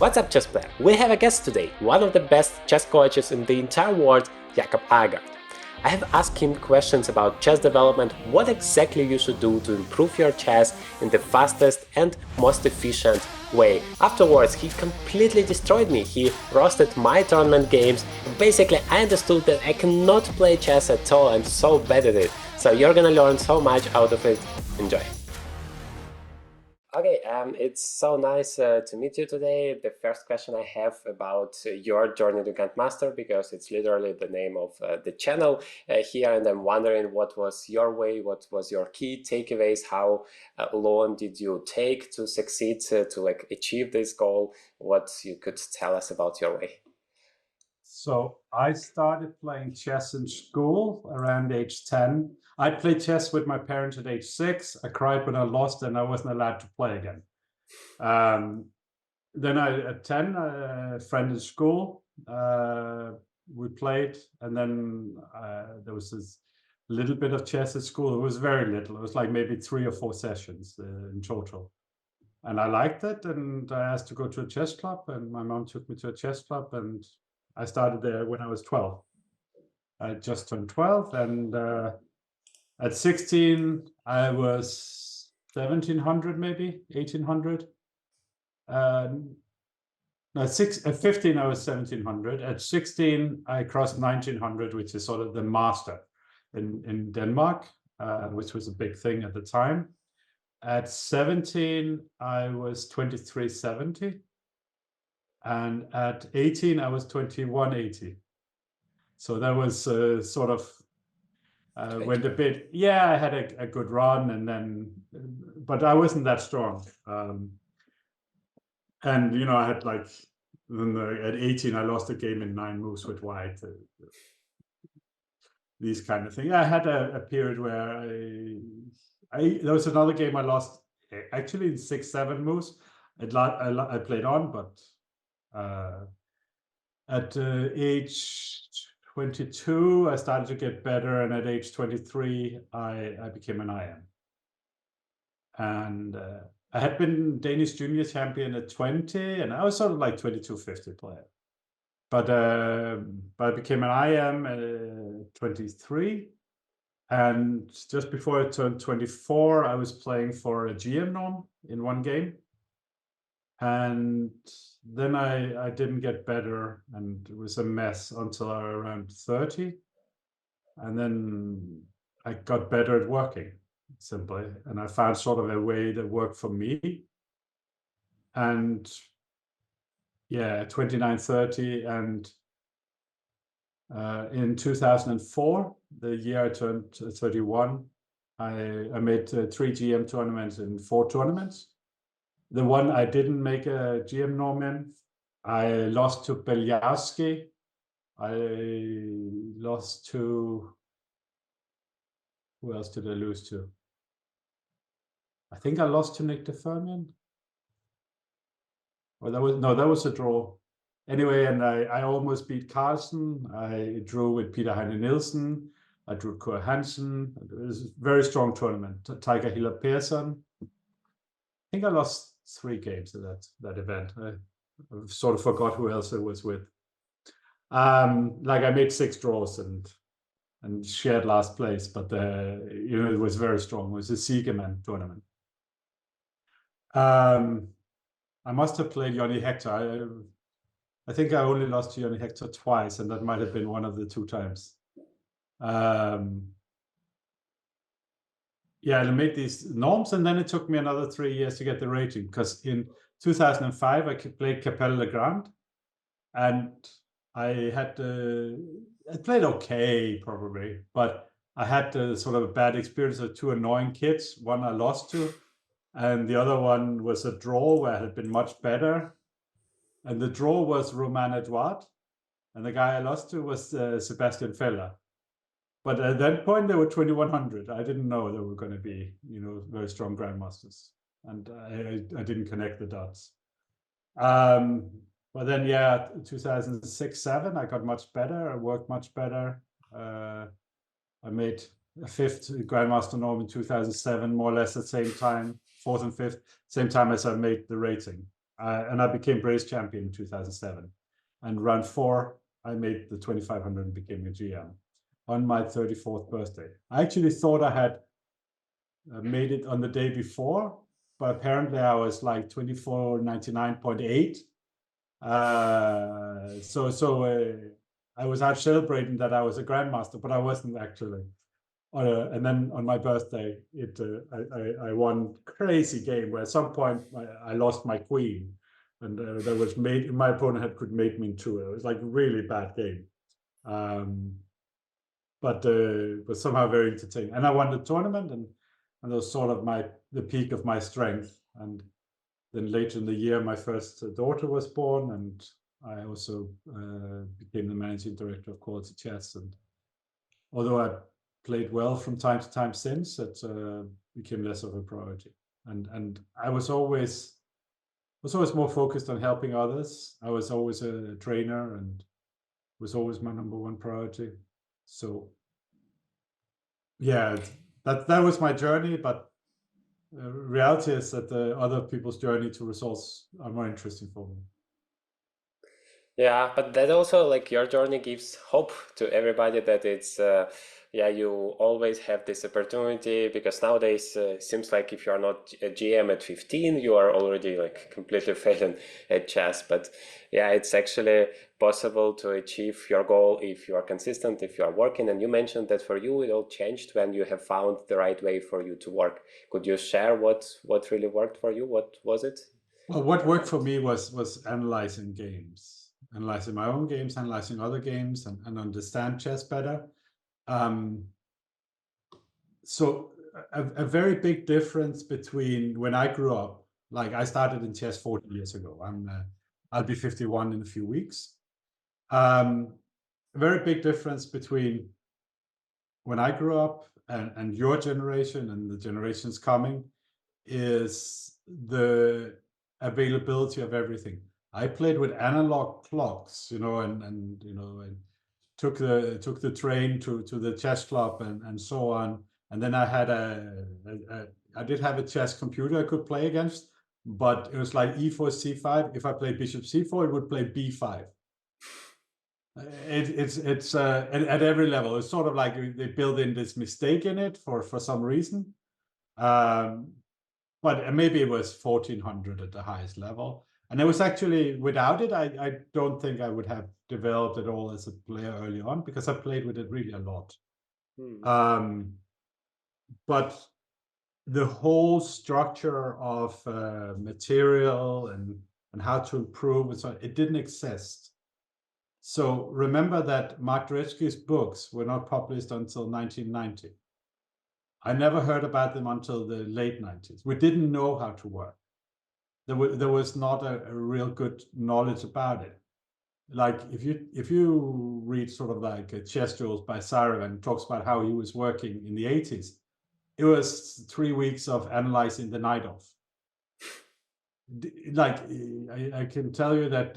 What's up, chess player? We have a guest today, one of the best chess coaches in the entire world, Aagaard. I have asked him questions about chess development, what exactly you should do to improve your chess in the fastest and most efficient way. Afterwards, he completely destroyed me. He roasted my tournament games. Basically, I understood that I cannot play chess at all. I'm so bad at it. So you're gonna learn so much out of it. Enjoy. Okay, it's so nice to meet you today. The first question I have about your journey to Grandmaster, because it's literally the name of the channel here, and I'm wondering what was your way, what was your key takeaways, how long did you take to succeed to like achieve this goal, what you could tell us about your way. So I started playing chess in school around age 10. I played chess with my parents at age 6. I cried when I lost and I wasn't allowed to play again. Then at 10, a friend at school, we played, and then there was this little bit of chess at school. It was very little. It was like maybe 3 or 4 sessions in total. And I liked it, and I asked to go to a chess club, and my mom took me to a chess club, and I started there when I was 12. I just turned 12, and at 16, I was 1700, maybe 1800. No, at 15, I was 1700. At 16, I crossed 1900, which is sort of the master in Denmark, which was a big thing at the time. At 17, I was 2370. And at 18, I was 2180. So that was sort of went a bit. Yeah, I had a good run, and then, but I wasn't that strong. And you know, I had like at 18, I lost a game in 9 moves with white. These kind of things. I had a period where there was another game I lost actually in 6-7 moves. I played on, but at age 22, I started to get better, and at age 23, I became an IM. And I had been Danish junior champion at 20, and I was sort of like 2250 player. But I became an IM at 23, and just before I turned 24, I was playing for a GM norm in one game. And then I didn't get better, and it was a mess until I was around 30. And then I got better at working, simply. And I found sort of a way that worked for me. And yeah, 29, 30. And in 2004, the year I turned 31, I made 3 GM tournaments in 4 tournaments. The one I didn't make a GM norm in, I lost to Belyarsky. I lost to, who else did I lose to? I think I lost to Nick DeFermian. Or that was a draw. Anyway, and I almost beat Carlsen. I drew with Peter Heine Nielsen. I drew Kurt Hansen. It was a very strong tournament. Tiger Hiller Persson. I think I lost 3 games at that event. I sort of forgot who else I was with. Like I made 6 draws and shared last place, but you know, it was very strong. It was a Siegerman tournament. I must have played Johnny Hector. I think I only lost to Johnny Hector twice, and that might have been one of the 2 times. Yeah, I made these norms, and then it took me another 3 years to get the rating, because in 2005 I played Capelle Legrand, and I played okay probably, but I had sort of a bad experience of 2 annoying kids. One I lost to, and the other one was a draw where I had been much better. And the draw was Romain Edouard, and the guy I lost to was Sebastian Feller. But at that point, they were 2100. I didn't know they were going to be, you know, very strong grandmasters, and I didn't connect the dots. But then, yeah, 2006-7, I got much better. I worked much better. I made a 5th grandmaster norm in 2007, more or less at the same time, 4th and 5th, same time as I made the rating. and I became British champion in 2007. And round 4, I made the 2500 and became a GM on my 34th birthday. I actually thought I had made it on the day before, but apparently I was like 2499.8. I was out celebrating that I was a grandmaster, but I wasn't actually. And then on my birthday, I won crazy game where at some point I lost my queen, and that was my opponent could mate me in 2. It was like a really bad game, but somehow very entertaining. And I won the tournament, and that was sort of the peak of my strength. And then later in the year, my first daughter was born, and I also became the managing director of Quality Chess. And although I played well from time to time since, it became less of a priority. And I was always more focused on helping others. I was always a trainer, and was always my number one priority. So yeah, that was my journey. But reality is that the other people's journey to results are more interesting for me. Yeah, but that also, like, your journey gives hope to everybody that it's yeah, you always have this opportunity, because nowadays seems like if you are not a GM at 15, you are already like completely failing at chess. But yeah, it's actually possible to achieve your goal if you are consistent, if you are working. And you mentioned that for you it all changed when you have found the right way for you to work. Could you share what really worked for you? What was it? Well, what worked for me was analyzing games, analyzing my own games, analyzing other games, and understand chess better. So a very big difference between when I grew up, like I started in chess 40 years ago. I'll be 51 in a few weeks. A very big difference between when I grew up and your generation and the generations coming is the availability of everything. I played with analog clocks, and took the train to the chess club and so on. And then I had I did have a chess computer I could play against, but it was like e4 c5. If I played bishop c4, it would play b5. It's at every level. It's sort of like they build in this mistake in it for some reason. But maybe it was 1400 at the highest level. And it was actually, without it, I don't think I would have developed at all as a player early on, because I played with it really a lot. But the whole structure of material and how to improve and so on, it didn't exist. So remember that Mark Dredge's books were not published until 1990. I never heard about them until the late 90s. We didn't know how to work. There was not a real good knowledge about it. Like if you read sort of like Chess Duels by Saravan, talks about how he was working in the 80s, it was 3 weeks of analyzing the night off. Like I can tell you that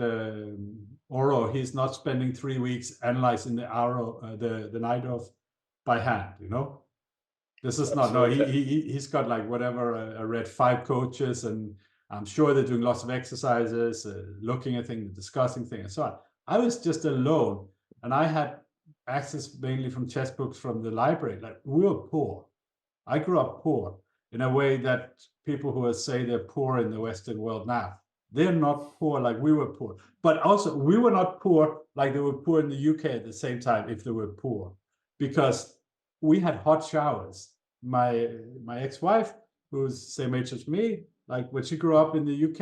Oro, he's not spending 3 weeks analyzing the arrow, the night off by hand, This is not, no, he's got like whatever, I read 5 coaches, and I'm sure they're doing lots of exercises, looking at things, discussing things, and so on. I was just alone, and I had access mainly from chess books from the library. Like, we were poor. I grew up poor in a way that people who say they're poor in the Western world now, they're not poor like we were poor. But also, we were not poor like they were poor in the UK at the same time, if they were poor, because we had hot showers. My ex-wife, who's same age as me, like when she grew up in the UK,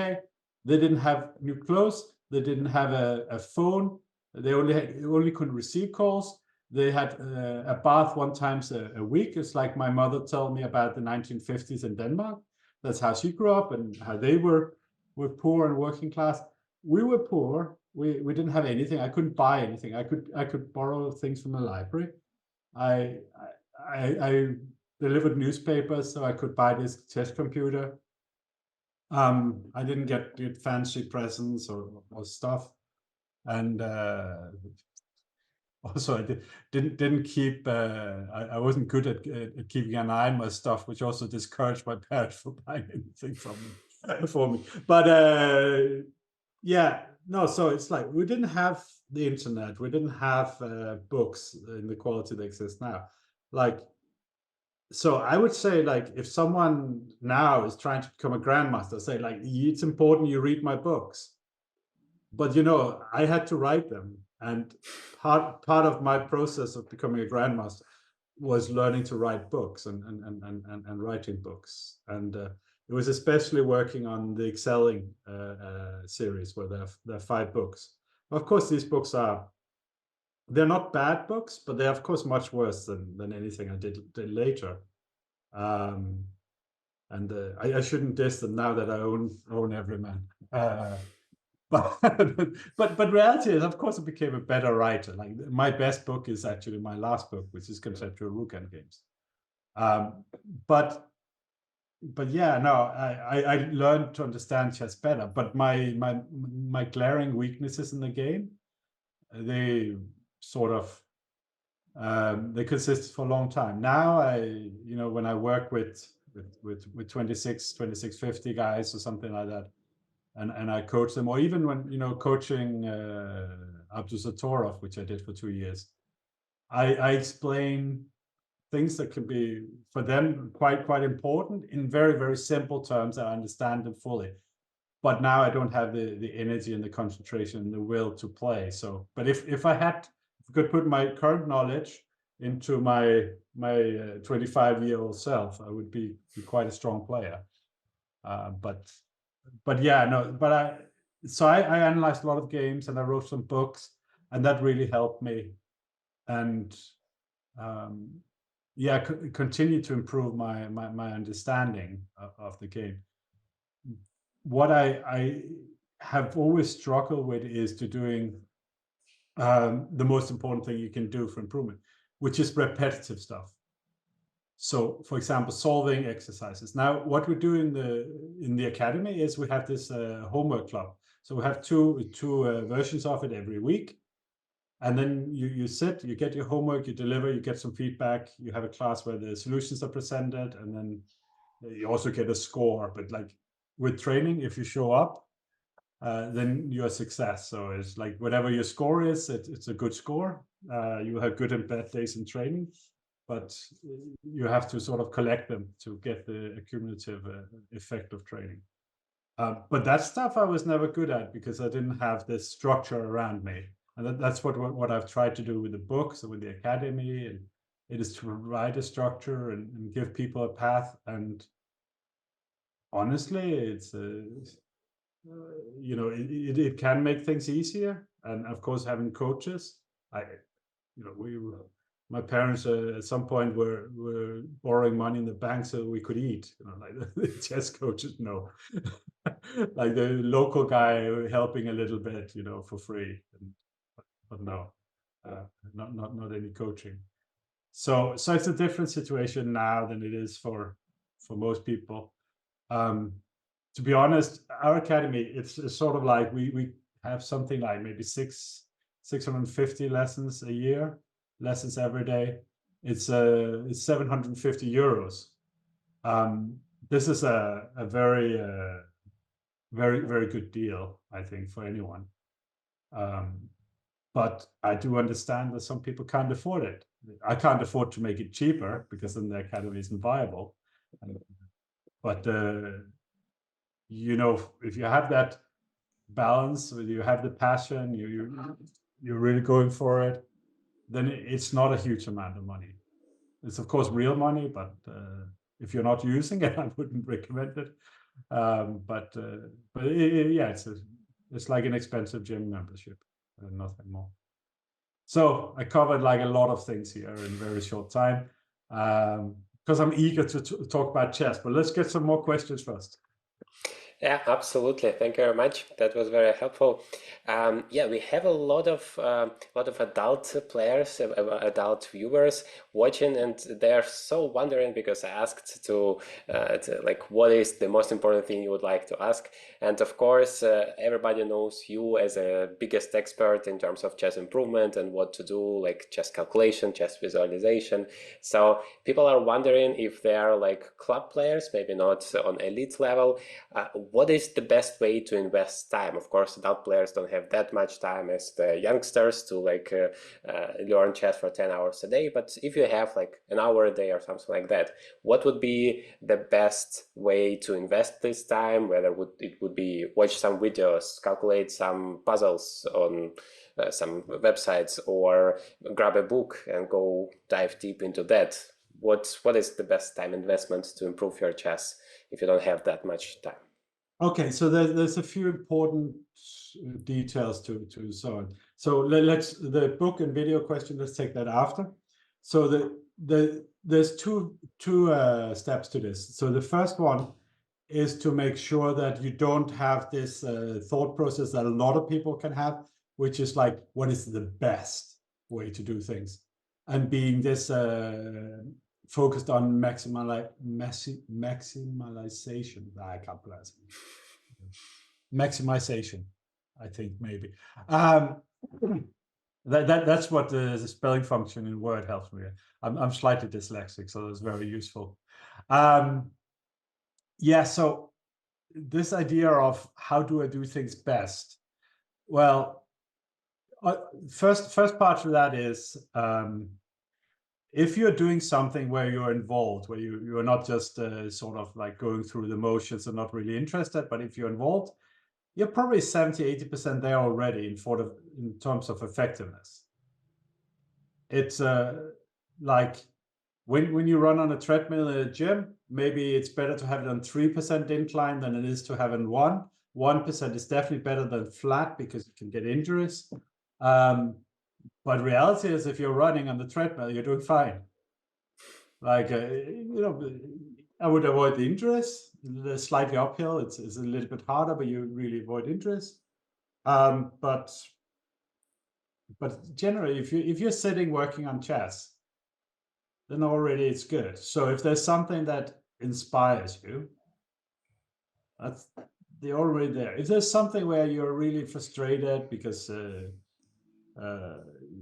they didn't have new clothes, they didn't have a phone, they only could receive calls. They had a bath 1 time a week. It's like my mother told me about the 1950s in Denmark. That's how she grew up and how they were poor and working class. We were poor. We didn't have anything. I couldn't buy anything. I could borrow things from the library. I delivered newspapers, so I could buy this chess computer. I didn't get fancy presents or stuff, and also I didn't keep. I wasn't good at keeping an eye on my stuff, which also discouraged my parents from buying anything from me. for me. But yeah, no. So it's like we didn't have the internet, we didn't have books in the quality that exists now. Like, so I would say, like, if someone now is trying to become a grandmaster, say like it's important you read my books. But I had to write them, and part of my process of becoming a grandmaster was learning to write books and writing books. And it was especially working on the excelling series, where there are 5 books. Of course, these books they're not bad books, but they're of course much worse than anything I did later. Um, and I shouldn't diss them now that I own Everyman. But but reality is, of course, I became a better writer. Like, my best book is actually my last book, which is Conceptual Rook Games. Um, but yeah, no, I learned to understand chess better. But my glaring weaknesses in the game, they sort of they consisted for a long time. Now when I work with 2650 guys or something like that, and I coach them, or even when coaching Abdul Satorov, which I did for 2 years, I explain things that can be for them quite important in very, very simple terms that I understand them fully. But now I don't have the energy and the concentration and the will to play. So, but if I could put my current knowledge into my 25-year-old self, I would be quite a strong player. But yeah, no, but I analyzed a lot of games, and I wrote some books, and that really helped me. And yeah, continue to improve my understanding of the game. What I have always struggled with is to doing the most important thing you can do for improvement, which is repetitive stuff. So, for example, solving exercises. Now, what we do in the academy is we have this homework club. So we have two versions of it every week, and then you sit, you get your homework, you deliver, you get some feedback. You have a class where the solutions are presented, and then you also get a score. But like with training, if you show up, then you're a success. So it's like whatever your score is, it's a good score. You have good and bad days in training, but you have to sort of collect them to get the accumulative effect of training. But that stuff I was never good at because I didn't have this structure around me. And that's what I've tried to do with the books and with the academy. And it is to provide a structure and give people a path. And honestly, it can make things easier. And of course, having coaches, my parents at some point were borrowing money in the bank so we could eat. Like the chess coaches, no, like the local guy helping a little bit, for free, but no, not any coaching. So it's a different situation now than it is for most people. To be honest, our academy, it's sort of like we have something like maybe 650 lessons a year, lessons every day. It's 750 euros. This is a very very, very good deal, I think, for anyone. But I do understand that some people can't afford it. I can't afford to make it cheaper because then the academy isn't viable. But if you have that balance, you have the passion, you're really going for it, then it's not a huge amount of money. It's of course real money, but if you're not using it, I wouldn't recommend it. But yeah, it's like an expensive gym membership, nothing more. So I covered like a lot of things here in a very short time, because I'm eager to talk about chess. But let's get some more questions first. Yeah, absolutely. Thank you very much. That was very helpful. Yeah, we have a lot of adult players, adult viewers watching, and they are so wondering because I asked to like what is the most important thing you would like to ask, and of course everybody knows you as a biggest expert in terms of chess improvement and what to do, like chess calculation, chess visualization. So people are wondering if they are like club players, maybe not on elite level. what is the best way to invest time? Of course, adult players don't have that much time as the youngsters to learn chess for 10 hours a day. But if you have like an hour a day or something like that, what would be the best way to invest this time? Whether it would be watch some videos, calculate some puzzles on some websites, or grab a book and go dive deep into that. What is the best time investment to improve your chess if you don't have that much time? Okay, so there's a few important details to so on. So let's the book and video question. Let's take that after. So there's two steps to this. So the first one is to make sure that you don't have this thought process that a lot of people can have, which is like, what is the best way to do things, and being this focused on maximalization. I can't pronounce it. Maximization, I think maybe. That's what the spelling function in Word helps me. I'm slightly dyslexic, so it's very useful. Yeah, so this idea of how do I do things best? Well, first part of that is if you're doing something where you're involved, where you're not just sort of like going through the motions and not really interested, but if you're involved, you're probably 70-80% there already in terms of effectiveness. It's like when you run on a treadmill in a gym, maybe it's better to have it on 3% incline than it is to have it 1. 1% is definitely better than flat because you can get injuries. But reality is, if you're running on the treadmill, you're doing fine. Like, I would avoid the injuries. The slightly uphill, it's a little bit harder, but you really avoid injuries. But generally, if you're sitting working on chess, then already it's good. So if there's something that inspires you, they're already there. If there's something where you're really frustrated because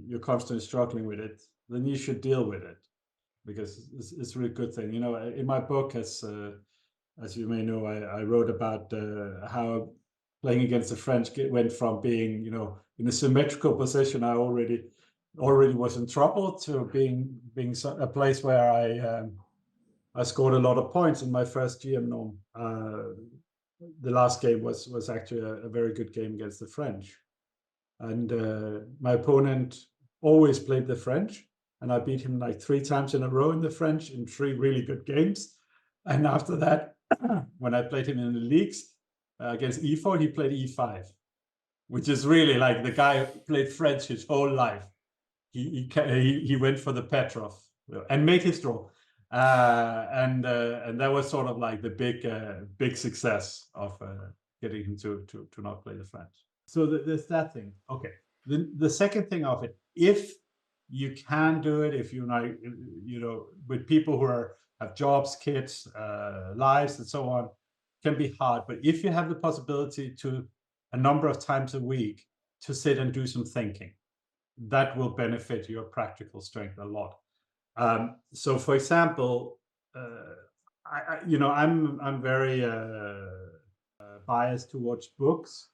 you're constantly struggling with it, then you should deal with it, because it's a really good thing. In my book, as you may know, I wrote about how playing against the French went from being, in a symmetrical position, I already was in trouble, to being a place where I scored a lot of points in my first GM norm. The last game was actually a very good game against the French, and my opponent always played the French, and I beat him like 3 times in a row in the French in 3 really good games. And after that, when I played him in the leagues against E4, he played E5, which is really like, the guy played French his whole life. He went for the Petrov and made his draw, and that was sort of like the big success of getting him to not play the French. So there's that thing. Okay, the second thing of it, if you can do it, if with people who have jobs, kids, lives, and so on, can be hard. But if you have the possibility to, a number of times a week, to sit and do some thinking, that will benefit your practical strength a lot. So, for example, I'm very biased towards books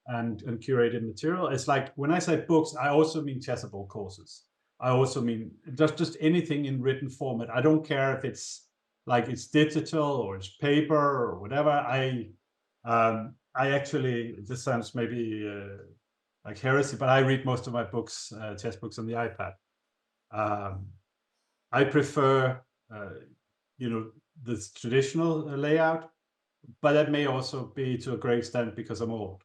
and curated material. It's like, when I say books, I also mean Chessable courses. I also mean just anything in written format. I don't care if it's digital or it's paper or whatever. I actually, this sounds maybe like heresy, but I read most of my books, chess books, on the iPad. I prefer, this traditional layout, but that may also be to a great extent because I'm old.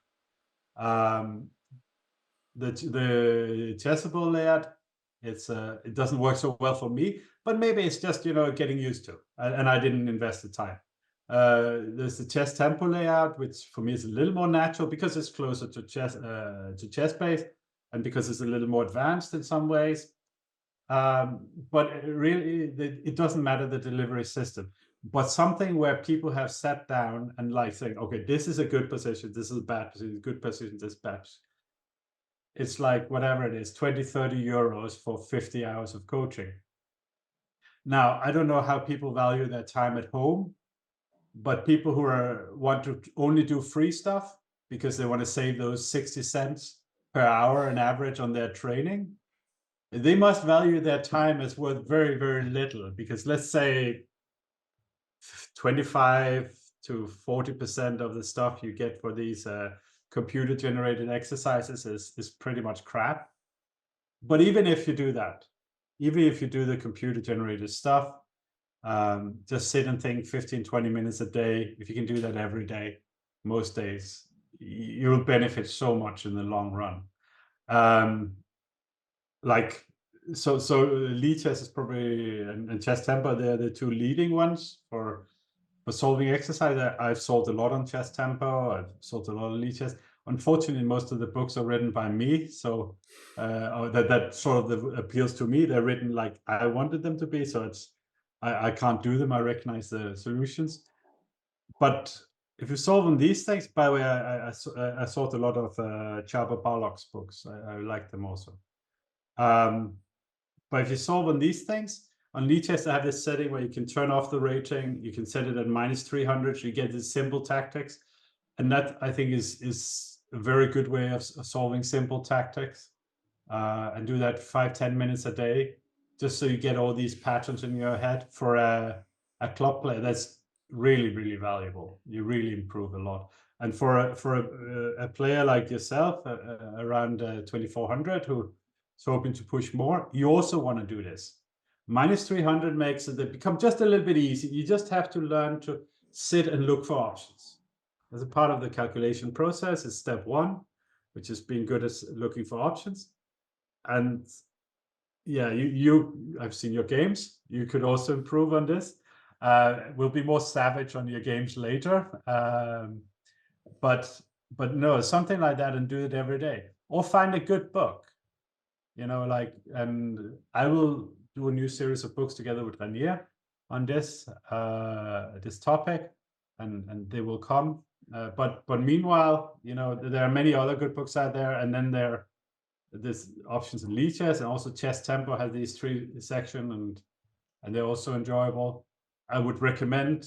The Chessable layout, it doesn't work so well for me, but maybe it's just getting used to, and I didn't invest the time. There's the chess tempo layout, which for me is a little more natural because it's closer to chess base, and because it's a little more advanced in some ways. But really, it doesn't matter the delivery system, but something where people have sat down and saying, okay, this is a good position, this is a bad position, good position, this bad position. It's like, whatever it is, 20-30 euros for 50 hours of coaching. Now, I don't know how people value their time at home, But people who want to only do free stuff because they want to save those 60 cents per hour on average on their training, they must value their time as worth very, very little, because let's say 25 to 40% of the stuff you get for these computer generated exercises is pretty much crap. But even if you do that, even if you do the computer generated stuff, just sit and think 15-20 minutes a day. If you can do that every day, most days, you'll benefit so much in the long run. Like so lead chess is probably, and chess tempo, they're the two leading ones for solving exercise. I've solved a lot on chess tempo. I've solved a lot of lead chess. Unfortunately, most of the books are written by me, so that sort of appeals to me. They're written like I wanted them to be, so it's I can't do them. I recognize the solutions, but if you solve on these things, by the way, I solved a lot of Chaba Balog's books. I like them also. But if you solve on these things, on lead chess, I have this setting where you can turn off the rating. You can set it at -300. So you get these simple tactics, and that I think is a very good way of solving simple tactics. And do that 5-10 minutes a day, just so you get all these patterns in your head. For a club player, that's really, really valuable. You really improve a lot. And for a player like yourself, around 2400, who is hoping to push more, you also want to do this. -300 makes it become just a little bit easy. You just have to learn to sit and look for options. As a part of the calculation process is step 1, which is being good at looking for options. And yeah, I've seen your games. You could also improve on this. We'll be more savage on your games later. But no, something like that, and do it every day. Or find a good book. And I will do a new series of books together with Ranier on this topic, and they will come. But meanwhile, there are many other good books out there, and then there's options in lead chess, and also chess tempo has these 3 sections, and they're also enjoyable. I would recommend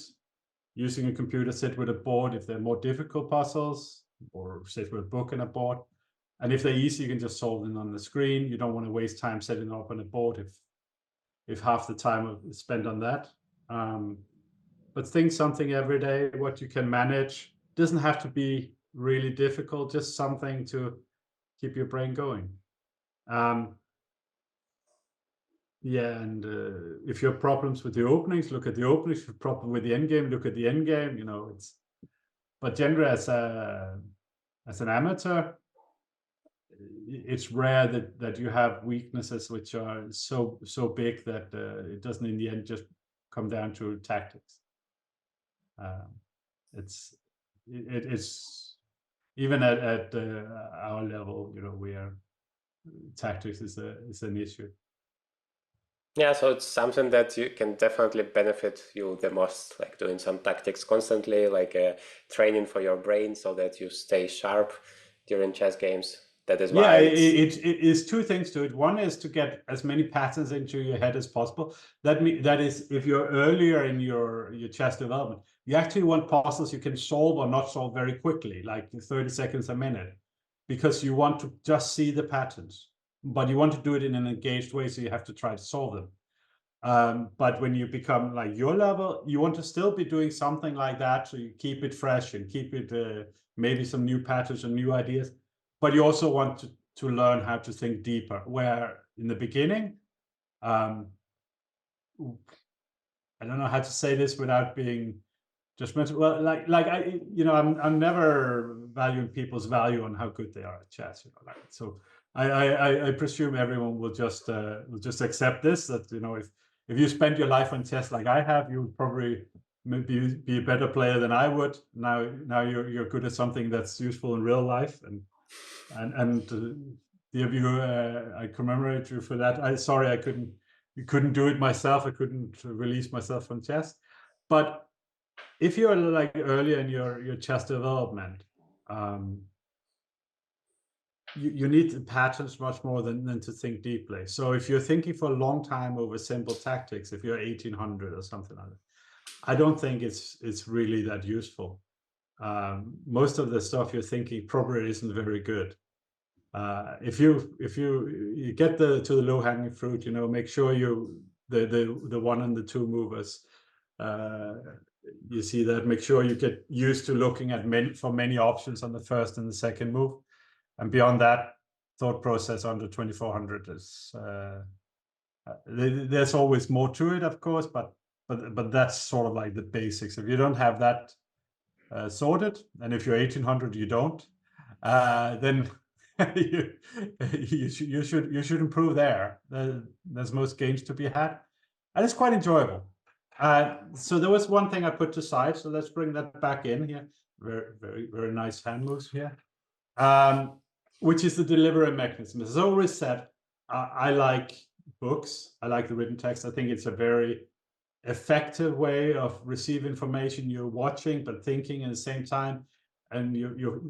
using a computer, sit with a board if they're more difficult puzzles, or sit with a book and a board. And if they're easy, you can just solve them on the screen. You don't want to waste time setting up on a board if half the time is spent on that. But think something every day, what you can manage. Doesn't have to be really difficult, just something to keep your brain going. Yeah, and if you have problems with the openings, look at the openings. If you have problem with the endgame, look at the endgame. But generally, as an amateur, it's rare that you have weaknesses which are so big that it doesn't in the end just come down to tactics. It's even at our level, where tactics is an issue. Yeah, so it's something that you can definitely benefit you the most, like doing some tactics constantly, like training for your brain so that you stay sharp during chess games. That is why it is 2 things to it. One is to get as many patterns into your head as possible. That is, if you're earlier in your chess development, you actually want puzzles you can solve or not solve very quickly, like 30 seconds a minute, because you want to just see the patterns, but you want to do it in an engaged way, so you have to try to solve them. But when you become like your level, you want to still be doing something like that, so you keep it fresh and keep it maybe some new patterns and new ideas. But you also want to learn how to think deeper, where in the beginning, I don't know how to say this without being judgmental. Well, I'm never valuing people's value on how good they are at chess. So I presume everyone will just accept this, that if you spend your life on chess like I have, you would probably maybe be a better player than I would. Now you're good at something that's useful in real life, and the of you, I commemorate you for that. I couldn't do it myself. I couldn't release myself from chess. But if you're like earlier in your chess development, you need the patterns much more than to think deeply. So if you're thinking for a long time over simple tactics, if you're 1800 or something like that, I don't think it's really that useful. Most of the stuff you're thinking probably isn't very good. If you get to the low hanging fruit, make sure the one and the two movers. You see that. Make sure you get used to looking at many options on the first and the second move, and beyond that, thought process under 2400 is. There's always more to it, of course, but that's sort of like the basics. If you don't have that sorted, and if you're 1800 you don't, then you should improve there. There's most games to be had, and it's quite enjoyable. So there was one thing I put aside, so let's bring that back in here. Very nice hand moves here, which is the delivery mechanism. As I always said, I like books. I like the written text. I think it's a very effective way of receiving information. You're watching but thinking at the same time, and you're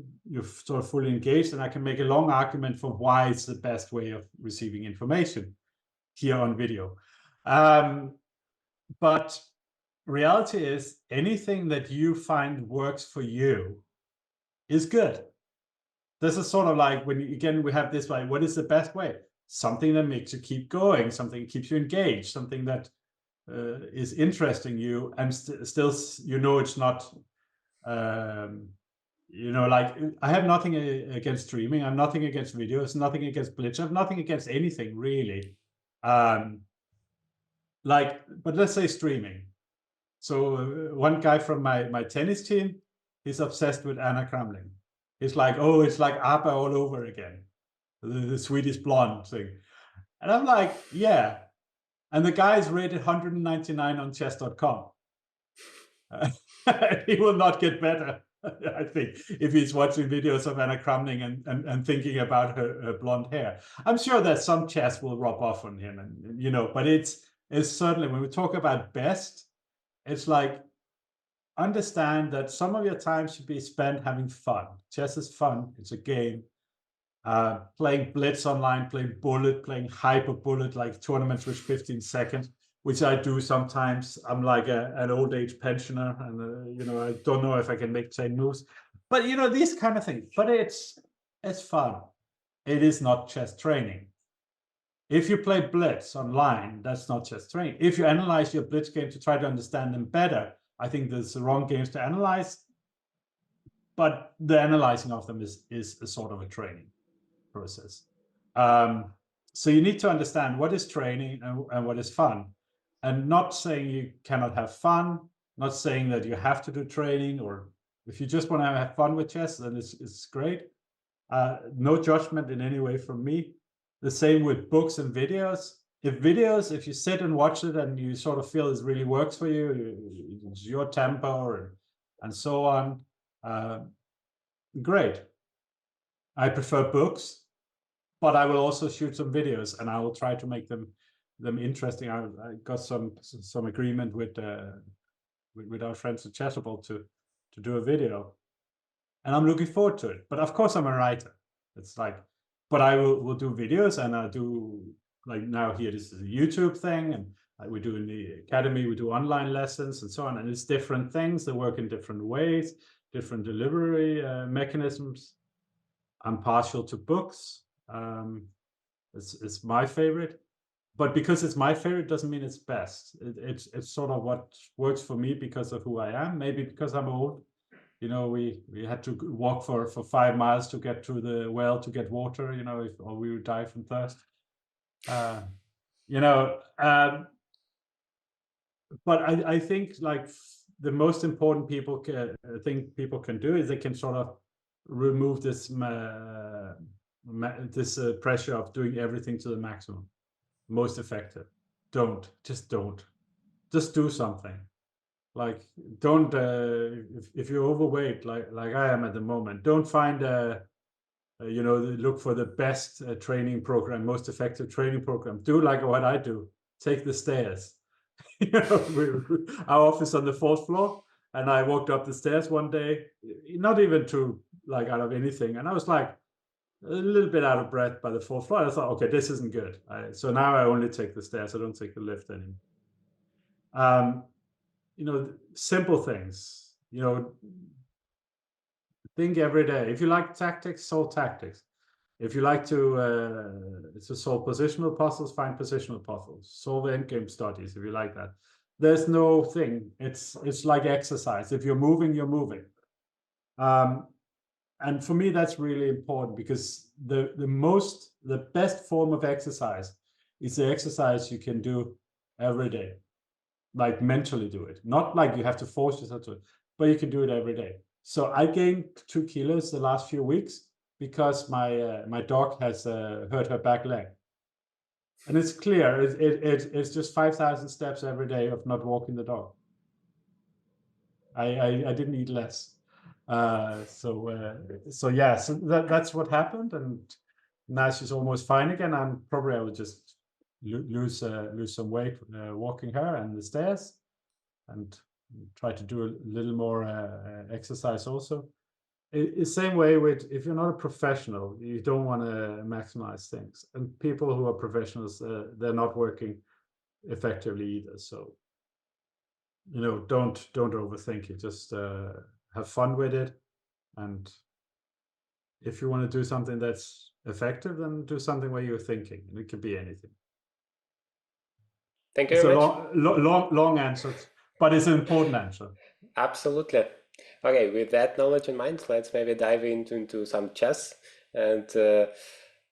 sort of fully engaged. And I can make a long argument for why it's the best way of receiving information here on video. But reality is, anything that you find works for you is good. This is sort of like when we have this, like, what is the best way? Something that makes you keep going, something that keeps you engaged, something that is interesting you, and still it's not like, I have nothing against streaming. I'm nothing against videos, nothing against Blitz. I have nothing against anything really. But let's say streaming. So one guy from my tennis team, he's obsessed with Anna Kramling. He's like, oh, it's like Aagaard all over again, the Swedish blonde thing. And I'm like, yeah. And the guy is rated 199 on chess.com. He will not get better, I think, if he's watching videos of Anna Kramling and thinking about her blonde hair. I'm sure that some chess will rub off on him, and but it's certainly, when we talk about best, it's like, understand that some of your time should be spent having fun. Chess is fun. It's a game. Playing Blitz online, playing Bullet, playing Hyper Bullet, like tournaments with 15 seconds, which I do sometimes. I'm like an old age pensioner, and I don't know if I can make 10 moves, but these kind of things. But it's fun. It is not chess training. If you play Blitz online, that's not chess training. If you analyze your Blitz game to try to understand them better, I think there's the wrong games to analyze. But the analyzing of them is a sort of a training process. So you need to understand what is training and what is fun, and not saying you cannot have fun, not saying that you have to do training, or if you just want to have fun with chess, then it's great. No judgment in any way from me. The same with books and videos. If you sit and watch it and you sort of feel it really works for you, it's your tempo and so on, great. I prefer books, but I will also shoot some videos, and I will try to make them interesting. I got some agreement with our friends at Chessable to do a video, and I'm looking forward to it. But of course, I'm a writer. It's like, but I will do videos, and I'll do, like, now here, this is a YouTube thing, and we do in the academy, we do online lessons and so on, and it's different things that work in different ways, different delivery mechanisms. I'm partial to books. It's my favorite, but because it's my favorite doesn't mean it's best. It's sort of what works for me because of who I am. Maybe because I'm old. We had to walk for 5 miles to get to the well to get water. Or we would die from thirst. But I think, like, the most important thing people can do is they can sort of remove this pressure of doing everything to the maximum, most effective. Just do something. Like, don't if you're overweight, like I am at the moment, don't find look for the best training program, most effective training program. Do like what I do. Take the stairs. Our office on the 4th floor, and I walked up the stairs one day, not even to, like, out of anything, and I was like a little bit out of breath by the 4th floor. I thought, okay, this isn't good. So now I only take the stairs. I don't take the lift anymore. simple things. Think every day. If you like tactics, solve tactics. If you like to solve positional puzzles, find positional puzzles. Solve endgame studies if you like that. There's no thing. It's like exercise. If you're moving, you're moving. And for me, that's really important, because the best form of exercise is the exercise you can do every day, like mentally do it, not like you have to force yourself to it, but you can do it every day. So I gained 2 kilos the last few weeks because my dog has hurt her back leg, and it's clear it's just 5,000 steps every day of not walking the dog. I didn't eat less. So yeah, so that's what happened, and now she's almost fine again. And probably I will just lose some weight walking her and the stairs, and try to do a little more exercise also. Same way with, if you're not a professional, you don't want to maximize things, and people who are professionals, they're not working effectively either. So don't overthink it. Just have fun with it, and if you want to do something that's effective, then do something where you're thinking, and it could be anything. Thank you It's very a much. long answer, but it's an important answer. Absolutely. Okay, with that knowledge in mind, let's maybe dive into some chess and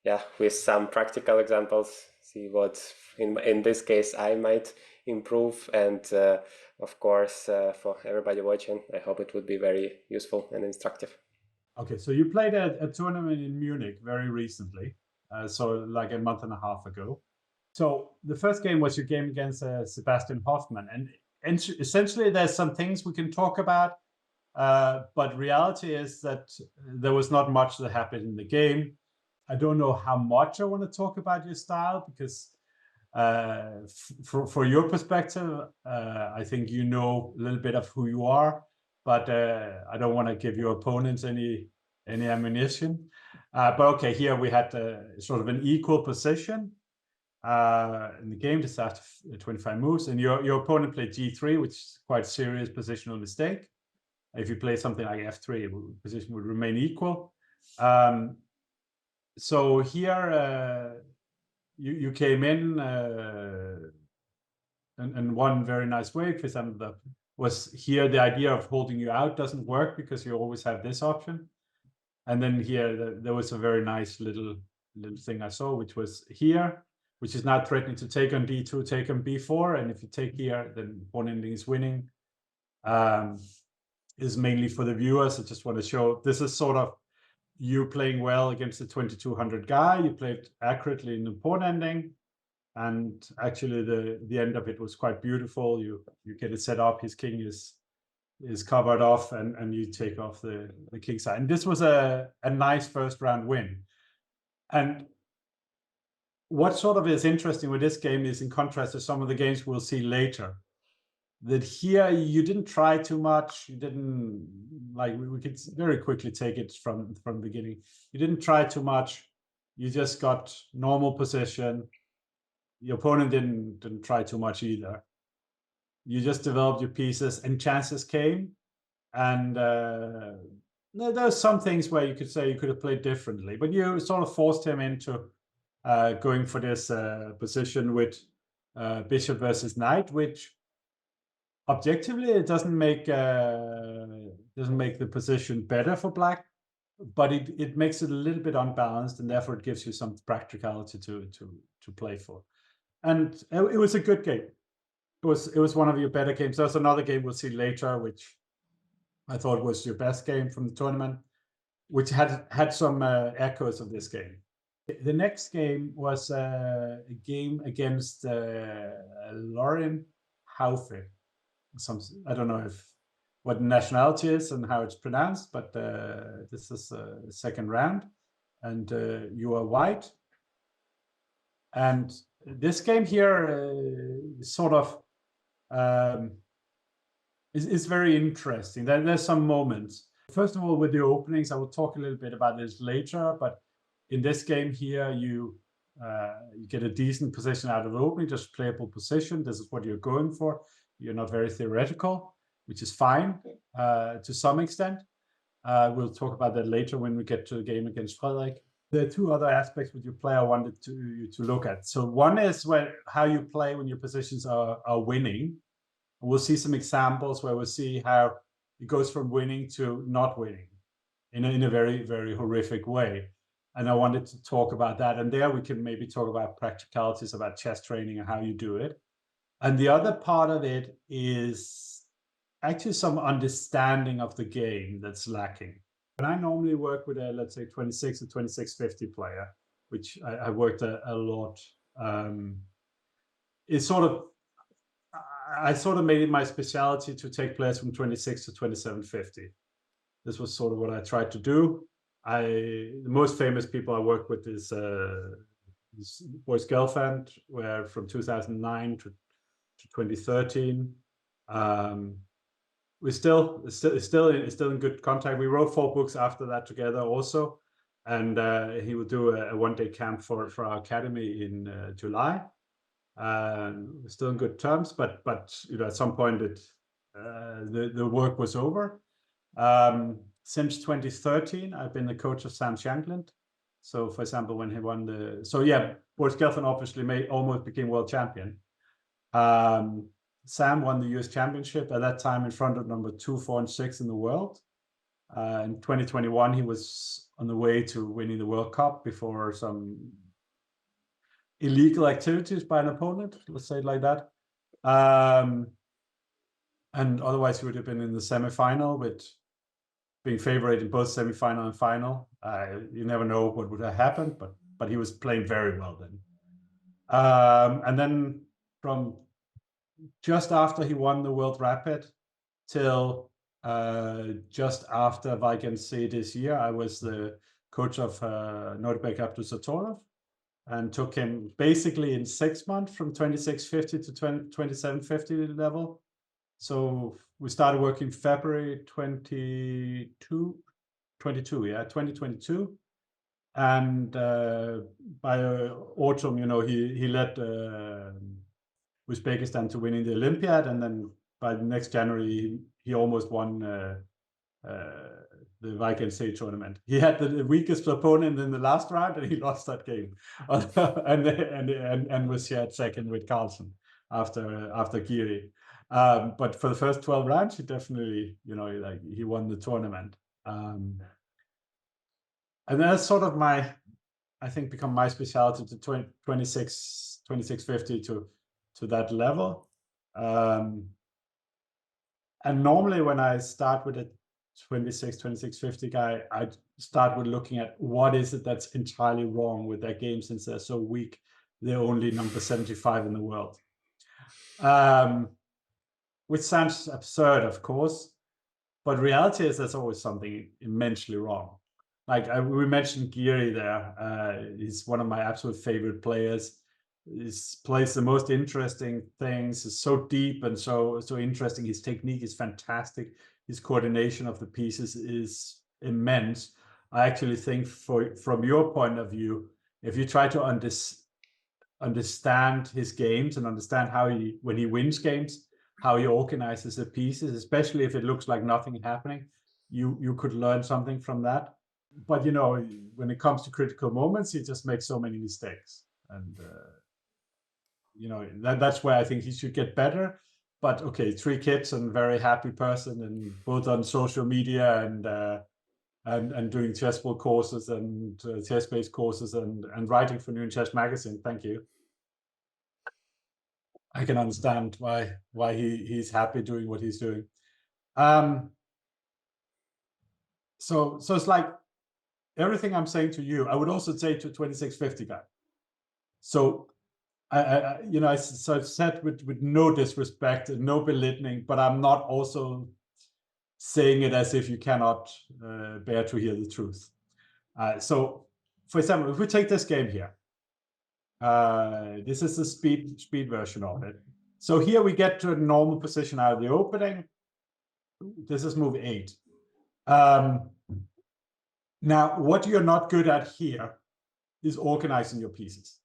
yeah, with some practical examples, see what in this case I might improve. And of course, for everybody watching, I hope it would be very useful and instructive. Okay, so you played a tournament in Munich very recently, so like a month and a half ago. So the first game was your game against Sebastian Hoffman, and essentially there's some things we can talk about, but reality is that there was not much that happened in the game. I don't know how much I want to talk about your style, because for your perspective, I think you know a little bit of who you are, but I don't want to give your opponents any ammunition. But okay, here we had sort of an equal position in the game, just after 25 moves, and your opponent played g3, which is quite a serious positional mistake. If you play something like f3, the position would remain equal. So here you came in and one very nice way. For example, was here the idea of holding you out doesn't work, because you always have this option. And then here there was a very nice little thing I saw, which was here, which is now threatening to take on d2, take on b4, and if you take here, then one ending is winning. Is mainly for the viewers. I just want to show this is sort of you playing well against the 2200 guy. You played accurately in the pawn ending, and actually the end of it was quite beautiful. You get it set up. His king is covered off, and you take off the king side. And this was a nice first round win. And what sort of is interesting with this game is, in contrast to some of the games we'll see later, that here you didn't try too much. You didn't, like, we could very quickly take it from the beginning. You didn't try too much. You just got normal position. Your opponent didn't try too much either. You just developed your pieces, and chances came. And there's some things where you could say you could have played differently, but you sort of forced him into going for this position with bishop versus knight, which objectively it doesn't make the position better for black, but it makes it a little bit unbalanced, and therefore it gives you some practicality to play for. And it was a good game. It was one of your better games. There's another game we'll see later, which I thought was your best game from the tournament, which had some echoes of this game. The next game was a game against Lauren Haufe. I don't know what nationality is and how it's pronounced, but this is the second round, and you are white. And this game here sort of is very interesting. There's some moments. First of all, with the openings, I will talk a little bit about this later, but in this game here, you get a decent position out of the opening, just playable position. This is what you're going for. you're not very theoretical, which is fine to some extent. We'll talk about that later when we get to the game against Frederik. There are two other aspects with your play I wanted to look at. So one is how you play when your positions are winning. We'll see some examples where we'll see how it goes from winning to not winning in a very, very horrific way. And I wanted to talk about that. And there we can maybe talk about practicalities about chess training and how you do it. And the other part of it is actually some understanding of the game that's lacking. And I normally work with a, let's say, 26 or 2650 player, which I worked a lot. It's sort of, I sort of made it my specialty to take players from 26 to 2750. This was sort of what I tried to do. The most famous people I work with is Boris Gelfand, where from 2009 to 2013. We're still in good contact. We wrote 4 books after that together also, and he would do a one-day camp for our academy in July. We're still in good terms, but at some point the work was over. Since 2013, I've been the coach of Sam Shankland. So, for example, when he won Boris Gelfand obviously almost became world champion. Sam won the US Championship at that time in front of number 2, 4, and 6 in the world. In 2021, he was on the way to winning the World Cup before some illegal activities by an opponent, let's say it like that. And otherwise, he would have been in the semi-final, with being favored in both semi-final and final. You never know what would have happened, but he was playing very well then. And then from just after he won the World Rapid till just after Vagancy this year, I was the coach of Nordberg Abdusatorov, and took him basically in 6 months from 2650 to 2750 level. So we started working February 2022, and by autumn, he led Uzbekistan to winning the Olympiad, and then by the next January he almost won the Vagancy tournament. He had the weakest opponent in the last round, and he lost that game, and was shared second with Carlsen after Giri. But for the first 12 rounds, he definitely, he won the tournament. And that's sort of become my specialty to 2650 to that level. And normally when I start with a 2650 guy, I start with looking at what is it that's entirely wrong with their game, since they're so weak. They're only number 75 in the world. Which sounds absurd, of course, but reality is there's always something immensely wrong. Like we mentioned Giri there. He's one of my absolute favorite players. He plays the most interesting things. It's so deep and so interesting. His technique is fantastic. His coordination of the pieces is immense. I actually think, from your point of view, if you try to understand his games and understand how when he wins games, how he organizes the pieces, especially if it looks like nothing happening, you could learn something from that. But when it comes to critical moments, he just makes so many mistakes, and that's where I think he should get better. But okay, 3 kids and very happy person, and both on social media and doing chessboard courses and chess-based courses and writing for New Chess Magazine. Thank you. I can understand why he's happy doing what he's doing. So it's like everything I'm saying to you, I would also say to 2650 guy. So I've said with no disrespect and no belittling, but I'm not also saying it as if you cannot bear to hear the truth. So, for example, if we take this game here, this is the speed version of it. So here we get to a normal position out of the opening. This is move 8. Now, what you're not good at here is organizing your pieces.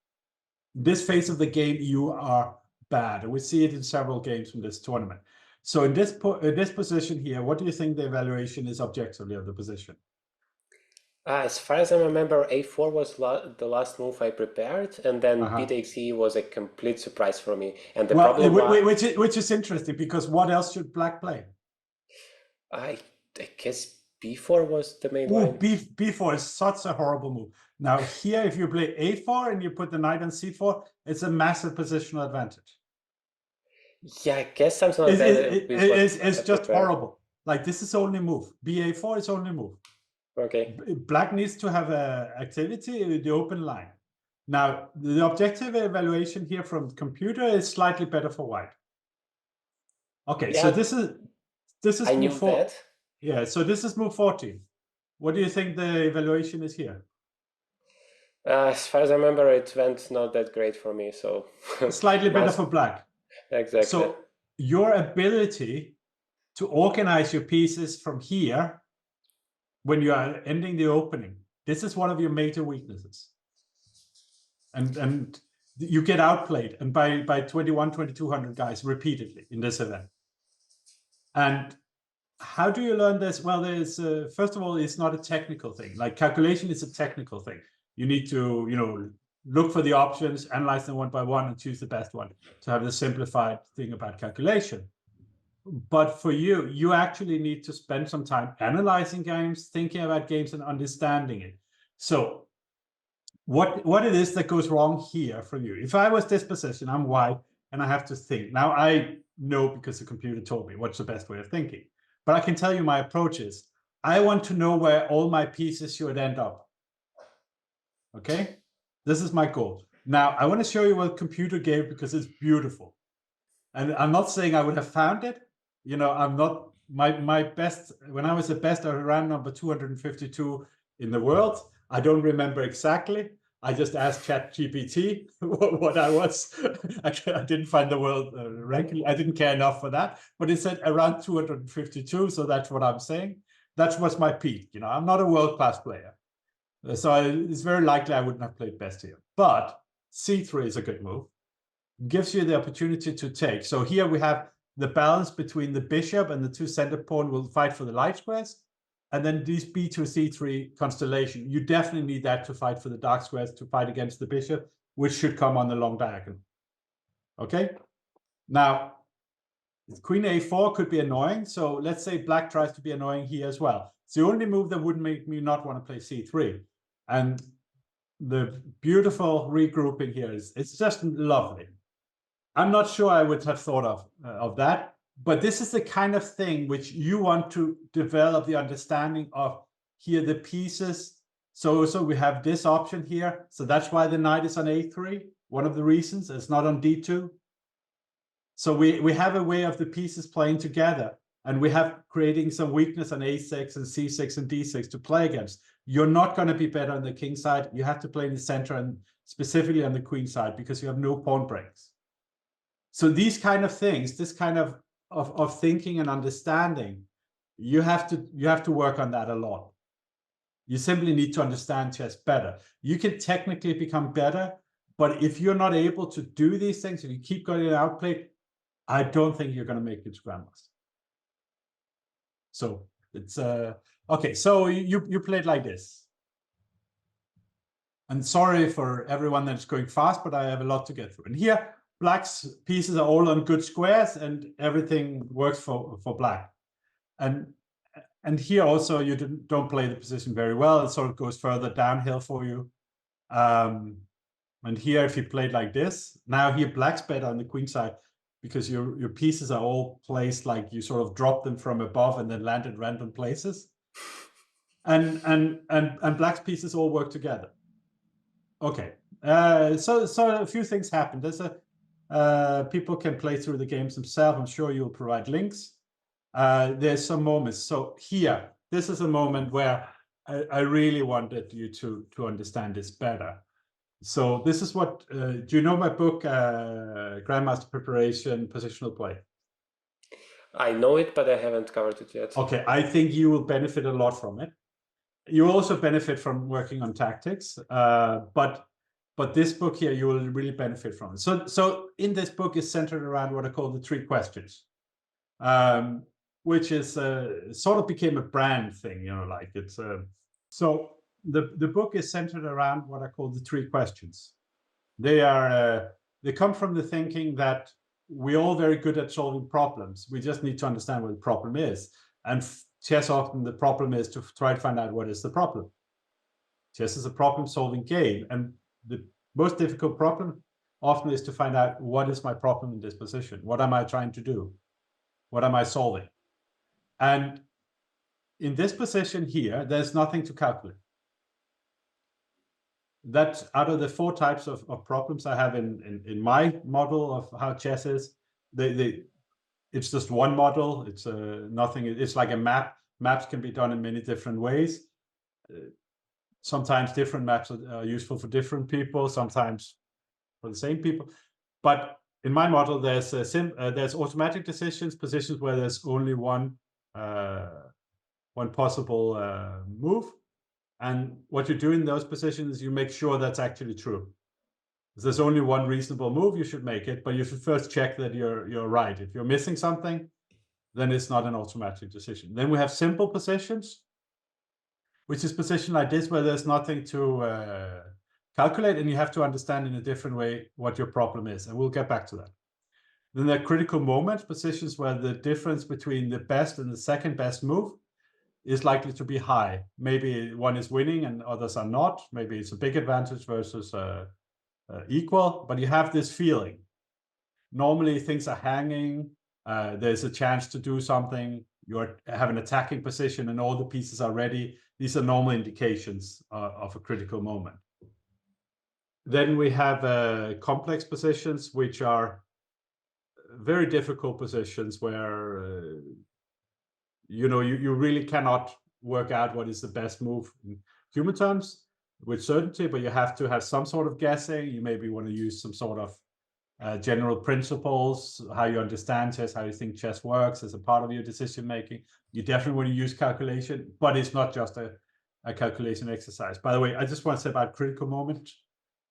This phase of the game, you are bad, and we see it in several games from this tournament. So in this position here, what do you think the evaluation is objectively of the position? As far as I remember, a4 was the last move I prepared, and then b takes e was a complete surprise for me. And the problem was, which is interesting, because what else should black play? I guess b4 was the main line. B4 is such a horrible move. Now here, if you play a4 and you put the knight on c4, it's a massive positional advantage. Yeah, I guess something like that. It's just horrible. Like, this is only move. ba4 is only move. Okay. Black needs to have activity in the open line. Now, the objective evaluation here from the computer is slightly better for white. Okay, yeah, so this is I move 4. That. Yeah, so this is move 14. What do you think the evaluation is here? As far as I remember, it went not that great for me, so slightly better for black. Exactly. So your ability to organize your pieces from here when you are ending the opening, this is one of your major weaknesses. And you get outplayed, and by 2,200 guys repeatedly in this event. And how do you learn this? Well, there's first of all, it's not a technical thing. Like, calculation is a technical thing. You need to, look for the options, analyze them one by one, and choose the best one to have the simplified thing about calculation. But for you actually need to spend some time analyzing games, thinking about games, and understanding it. So what it is that goes wrong here for you? If I was this position, I'm white, and I have to think. Now, I know, because the computer told me what's the best way of thinking. But I can tell you my approach is, I want to know where all my pieces should end up. Okay? This is my goal. Now, I want to show you what the computer gave, because it's beautiful. And I'm not saying I would have found it. I'm not, my best, when I was the best, I ran number 252 in the world. I don't remember exactly. I just asked ChatGPT what I was. I didn't find the world ranking. I didn't care enough for that. But it said around 252, so that's what I'm saying. That was my peak. I'm not a world-class player. So it's very likely I wouldn't have played best here. But c3 is a good move. Gives you the opportunity to take. So here we have the balance between the bishop and the two center pawn will fight for the light squares. And then these b2, c3 constellation, you definitely need that to fight for the dark squares, to fight against the bishop, which should come on the long diagonal. Okay? Now, queen a4 could be annoying. So let's say black tries to be annoying here as well. It's the only move that would make me not want to play c3. And the beautiful regrouping here it's just lovely. I'm not sure I would have thought of that, but this is the kind of thing which you want to develop the understanding of. Here, the pieces. So we have this option here. So that's why the knight is on a3. One of the reasons it's not on d2. So we have a way of the pieces playing together, and we have creating some weakness on a6 and c6 and d6 to play against. You're not going to be better on the king side. You have to play in the center, and specifically on the queen side, because you have no pawn breaks. So these kind of things, this kind of thinking and understanding, you have to work on that a lot. You simply need to understand chess better. You can technically become better, but if you're not able to do these things, if you keep getting outplayed, I don't think you're going to make it to Grandmaster. So it's okay. So you played like this. And sorry for everyone that's going fast, but I have a lot to get through. And here, black's pieces are all on good squares, and everything works for black. And here also you don't play the position very well. It sort of goes further downhill for you. And here, if you played like this, now here black's better on the queen side, because your pieces are all placed like you sort of drop them from above and then land in random places. And black's pieces all work together. Okay, so a few things happen. There's people can play through the games themselves. I'm sure you'll provide links. There's some moments. So here, this is a moment where I really wanted you to understand this better. So this is what, do you know my book, Grandmaster Preparation, Positional Play? I know it, but I haven't covered it yet. Okay, I think you will benefit a lot from it. You also benefit from working on tactics, but But this book here, you will really benefit from it. So in this book is centered around what I call the 3 questions, which is sort of became a brand thing, like it's so the book is centered around what I call the 3 questions. They come from the thinking that we're all very good at solving problems. We just need to understand what the problem is. And chess, often the problem is to try to find out what is the problem. Chess is a problem-solving game, and the most difficult problem often is to find out what is my problem in this position. What am I trying to do? What am I solving? And in this position here, there's nothing to calculate. That out of the 4 types of problems I have in my model of how chess is, it's just one model. It's nothing. It's like a map. Maps can be done in many different ways. Sometimes different maps are useful for different people, sometimes for the same people. But in my model, there's automatic decisions, positions where there's only one possible move. And what you do in those positions is you make sure that's actually true. If there's only one reasonable move, you should make it, but you should first check that you're right. If you're missing something, then it's not an automatic decision. Then we have simple positions, which is position like this, where there's nothing to calculate, and you have to understand in a different way what your problem is, and we'll get back to that. Then there are critical moments, positions where the difference between the best and the second best move is likely to be high. Maybe one is winning and others are not. Maybe it's a big advantage versus equal, but you have this feeling. Normally things are hanging. There's a chance to do something. You have an attacking position and all the pieces are ready. These are normal indications of a critical moment. Then we have complex positions, which are very difficult positions where you really cannot work out what is the best move in human terms with certainty, but you have to have some sort of guessing. You maybe want to use some sort of general principles, how you understand chess, how you think chess works as a part of your decision making. You definitely want to use calculation, but it's not just a calculation exercise. By the way, I just want to say about critical moment.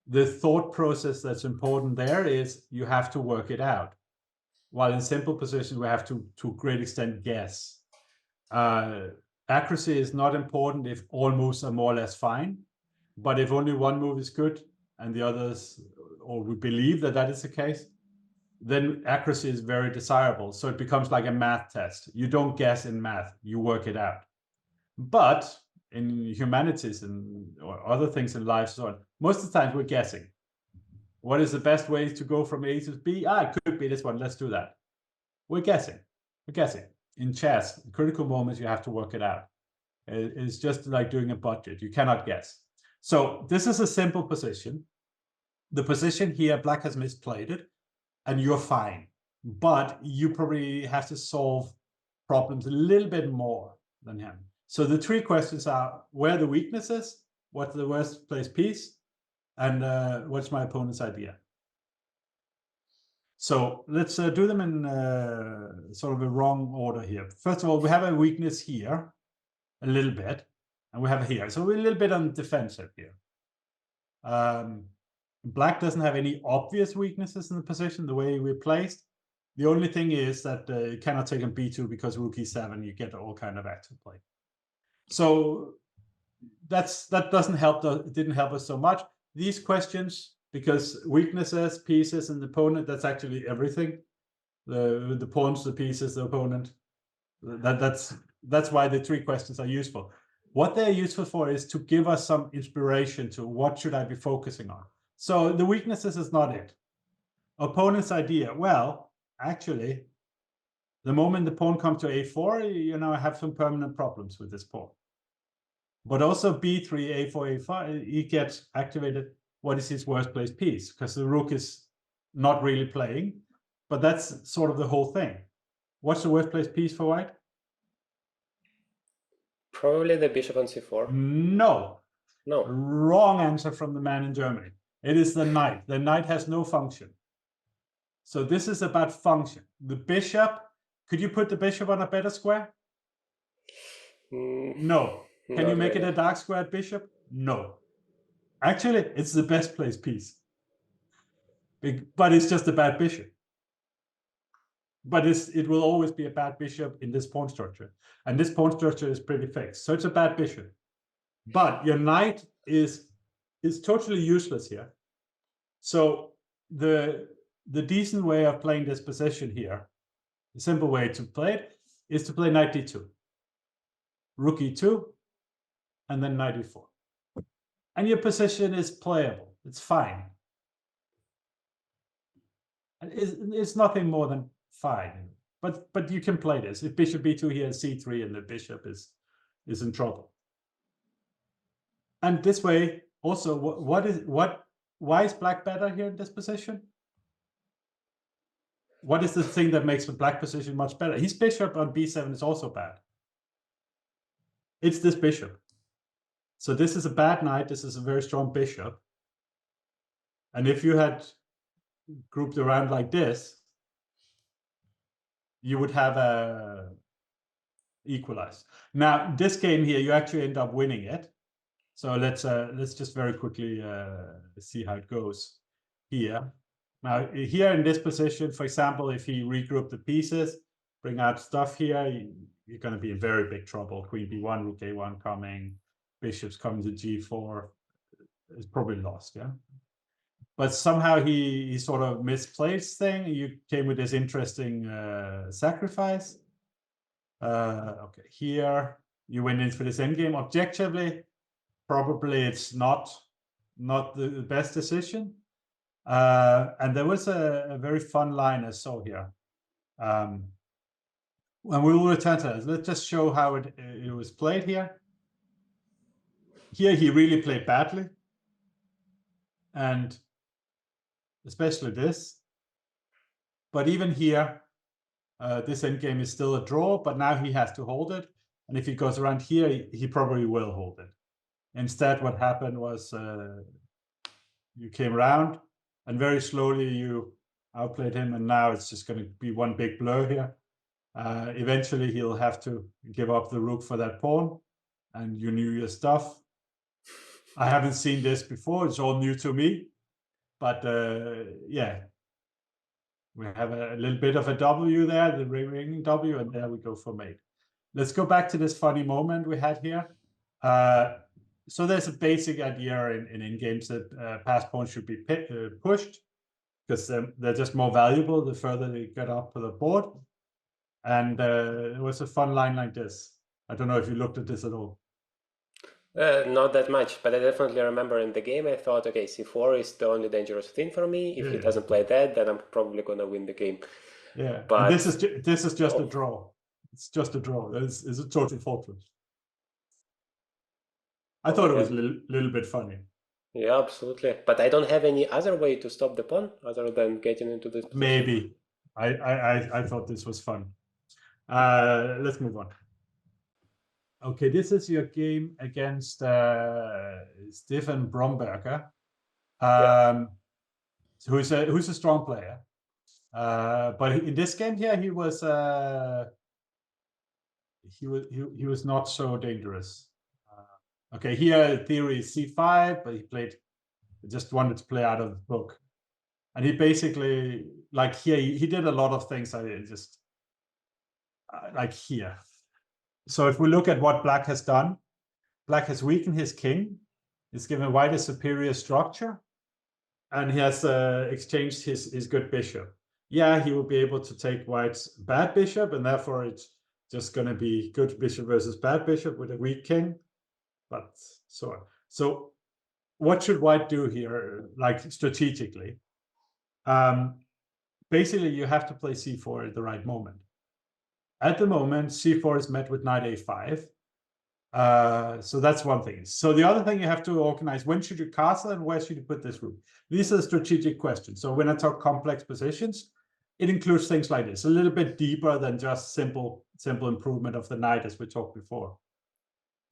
The thought process that's important there is you have to work it out. While in simple positions, we have to a great extent, guess. Accuracy is not important if all moves are more or less fine, but if only one move is good and the others, or we believe that is the case, then accuracy is very desirable. So it becomes like a math test. You don't guess in math, you work it out. But in humanities or other things in life, so on, most of the time we're guessing. What is the best way to go from A to B? It could be this one, let's do that. We're guessing. In chess, critical moments, you have to work it out. It's just like doing a budget. You cannot guess. So this is a simple position. The position here, black has misplayed it, and you're fine. But you probably have to solve problems a little bit more than him. So the 3 questions are, where are the weaknesses? What's the worst placed piece? And what's my opponent's idea? So let's do them in sort of a wrong order here. First of all, we have a weakness here, a little bit, and we have it here. So we're a little bit on the defensive here. Black doesn't have any obvious weaknesses in the position, the way we're placed. The only thing is that you cannot take on b2 because rook e7, you get all kind of active play. So that doesn't help. It didn't help us so much. These questions, because weaknesses, pieces, and the opponent, that's actually everything. The pawns, the pieces, the opponent. That's why the 3 questions are useful. What they're useful for is to give us some inspiration to what should I be focusing on. So the weaknesses is not it. Opponent's idea. Well, actually, the moment the pawn comes to a4, I have some permanent problems with this pawn. But also b3, a4, a5, he gets activated. What is his worst placed piece? Because the rook is not really playing, but that's sort of the whole thing. What's the worst placed piece for white? Probably the bishop on c4. No. No. Wrong answer from the man in Germany. It is the knight. The knight has no function. So this is about function. The bishop, could you put the bishop on a better square? No. Can you make it a dark squared bishop? No. Actually, it's the best placed piece. But it's just a bad bishop. But it will always be a bad bishop in this pawn structure. And this pawn structure is pretty fixed. So it's a bad bishop. But your knight is totally useless here. So the decent way of playing this position here, the simple way to play it, is to play knight d2, rook e2, and then knight e4. And your position is playable. It's fine. It's nothing more than fine. But you can play this. If bishop b2 here is c3, and the bishop is in trouble. And this way, also, why is black better here in this position? What is the thing that makes the black position much better? His bishop on b7 is also bad. It's this bishop. So this is a bad knight. This is a very strong bishop. And if you had grouped around like this, you would have a equalize. Now, this game here, you actually end up winning it. So let's just very quickly see how it goes here. Now, here in this position, for example, if he regrouped the pieces, bring out stuff here, you're going to be in very big trouble. Queen b1, rook a1 coming, bishops coming to g4. It's probably lost, yeah? But somehow he sort of misplaced thing. You came with this interesting sacrifice. Okay, here you went in for this endgame. Objectively, probably it's not the best decision. And there was a very fun line I saw here. And we will return to that. Let's just show how it was played here. Here he really played badly. And especially this. But even here, this endgame is still a draw, but now he has to hold it. And if he goes around here, he probably will hold it. Instead, what happened was you came around, and very slowly you outplayed him, and now it's just going to be one big blur here. Eventually, he'll have to give up the rook for that pawn, and you knew your stuff. I haven't seen this before. It's all new to me. But yeah, we have a little bit of a W there, the ringing W, and there we go for mate. Let's go back to this funny moment we had here. So there's a basic idea in games that passed pawns should be pushed because they're just more valuable the further they get up to the board. And it was a fun line like this. I don't know if you looked at this at all. Not that much, but I definitely remember in the game I thought, okay, c4 is the only dangerous thing for me. If he doesn't play that, then I'm probably gonna win the game. Yeah, but and this is just a draw. It's just a draw. It's a total fortress. I thought it was a little bit funny. Yeah, absolutely. But I don't have any other way to stop the pawn other than getting into this position. Maybe. I thought this was fun. Let's move on. Okay, this is your game against Stefan Bromberger, who's a strong player. But in this game here, he was not so dangerous. Okay, here theory is c5, but he just wanted to play out of the book, and he basically, like here, he did a lot of things. I just like here. So if we look at what black has done, black has weakened his king. He's given white a superior structure, and he has exchanged his good bishop. Yeah, he will be able to take white's bad bishop, and therefore it's just going to be good bishop versus bad bishop with a weak king. But so on. So what should white do here, like strategically? Basically, you have to play c4 at the right moment. At the moment, c4 is met with knight a5. So that's one thing. So the other thing you have to organize, when should you castle and where should you put this rook? These are strategic questions. So when I talk complex positions, it includes things like this, a little bit deeper than just simple improvement of the knight as we talked before.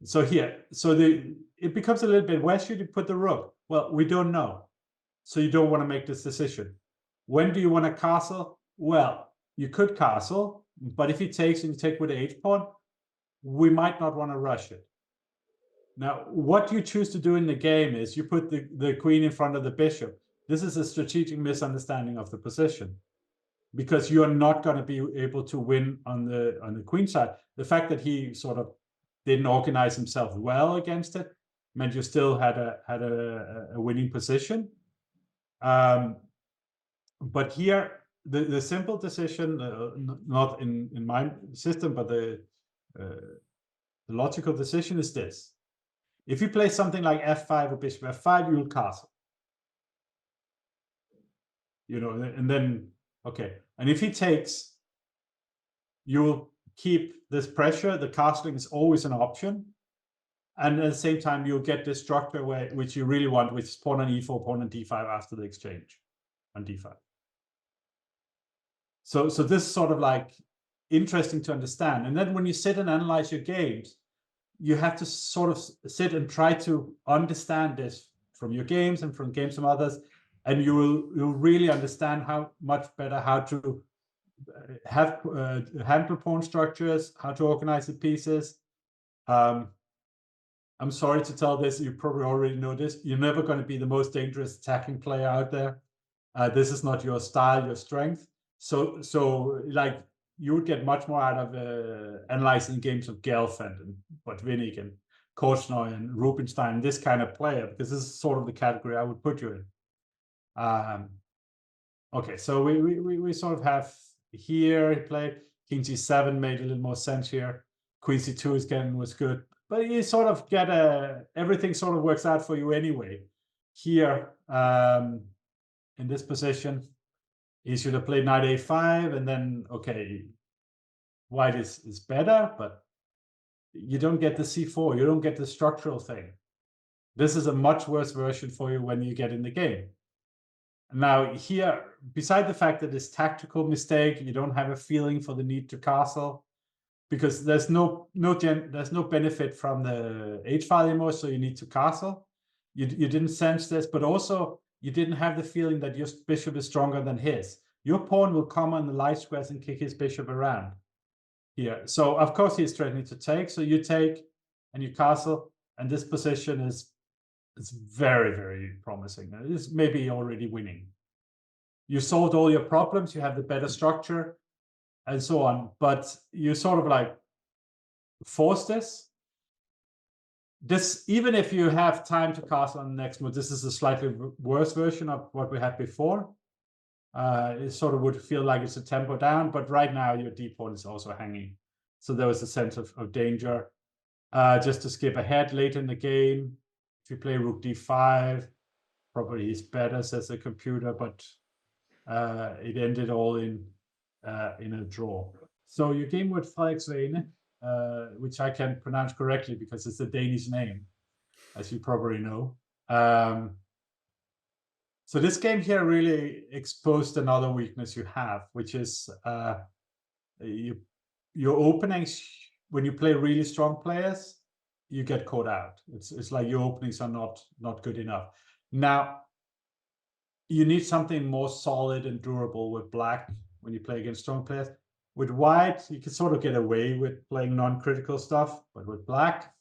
So here, it becomes a little bit, where should you put the rook? Well, we don't know. So you don't want to make this decision. When do you want to castle? Well, you could castle, but if he takes and you take with the h pawn, we might not want to rush it. Now, what you choose to do in the game is you put the queen in front of the bishop. This is a strategic misunderstanding of the position, because you are not going to be able to win on the queen side. The fact that he sort of didn't organize himself well against it meant you still had a winning position. But here, the simple decision, not in my system, but the logical decision is this: if you play something like f5 or bishop f5, you'll castle. You know, and then okay, and if he takes, you'll keep this pressure. The castling is always an option, and at the same time you'll get this structure which you really want, which is pawn on e4, pawn on d5 after the exchange on d5. So this is sort of like interesting to understand. And then when you sit and analyze your games, you have to sort of sit and try to understand this from your games and from games from others, and you'll really understand how much better how to have handle pawn structures, how to organize the pieces. I'm sorry to tell this, you probably already know this, you're never going to be the most dangerous attacking player out there. This is not your style, your strength. So like you would get much more out of analyzing games of Gelfand and Botvinnik and Korchnoi and Rubinstein, this kind of player, because this is sort of the category I would put you in. Okay, so we sort of have here he played King G7, made a little more sense here. Queen C2 is getting was good, but you sort of get everything sort of works out for you anyway. Here, in this position, he should have played knight a5, and then okay, white is better, but you don't get the c4, you don't get the structural thing. This is a much worse version for you when you get in the game. Now here, beside the fact that it's tactical mistake, you don't have a feeling for the need to castle, because there's no benefit from the h-file anymore, so you need to castle. You didn't sense this, but also you didn't have the feeling that your bishop is stronger than his. Your pawn will come on the light squares and kick his bishop around here. So of course he's threatening to take, so you take and you castle, and this position is very, very promising. It's maybe already winning. You solved all your problems, you have the better structure and so on, but you sort of like force this. Even if you have time to castle on the next move, this is a slightly worse version of what we had before. It sort of would feel like it's a tempo down, but right now your d pawn is also hanging. So there was a sense of danger. Just to skip ahead later in the game, if you play rook d5, probably is better, says the computer, but it ended all in a draw. So your game with Frederiksvene, which I can pronounce correctly because it's a Danish name, as you probably know. So this game here really exposed another weakness you have, which is your openings. When you play really strong players, you get caught out. It's like your openings are not good enough. Now, you need something more solid and durable with black when you play against strong players. With white, you can sort of get away with playing non-critical stuff, but with black,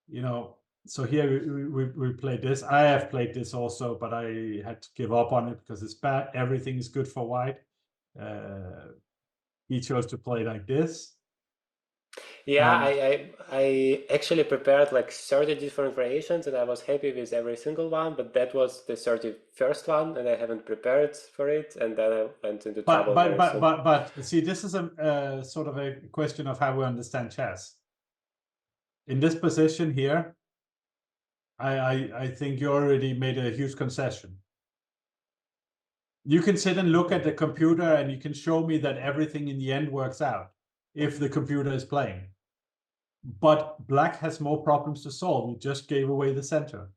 you know. So here we played this. I have played this also, but I had to give up on it because it's bad. Everything is good for white. He chose to play like this. Yeah, I actually prepared like 30 different variations, and I was happy with every single one, but that was the 31st one, and I haven't prepared for it, and then I went into trouble very soon. But see, this is a sort of a question of how we understand chess. In this position here, I think you already made a huge concession. You can sit and look at the computer and you can show me that everything in the end works out if the computer is playing. But black has more problems to solve. You just gave away the center.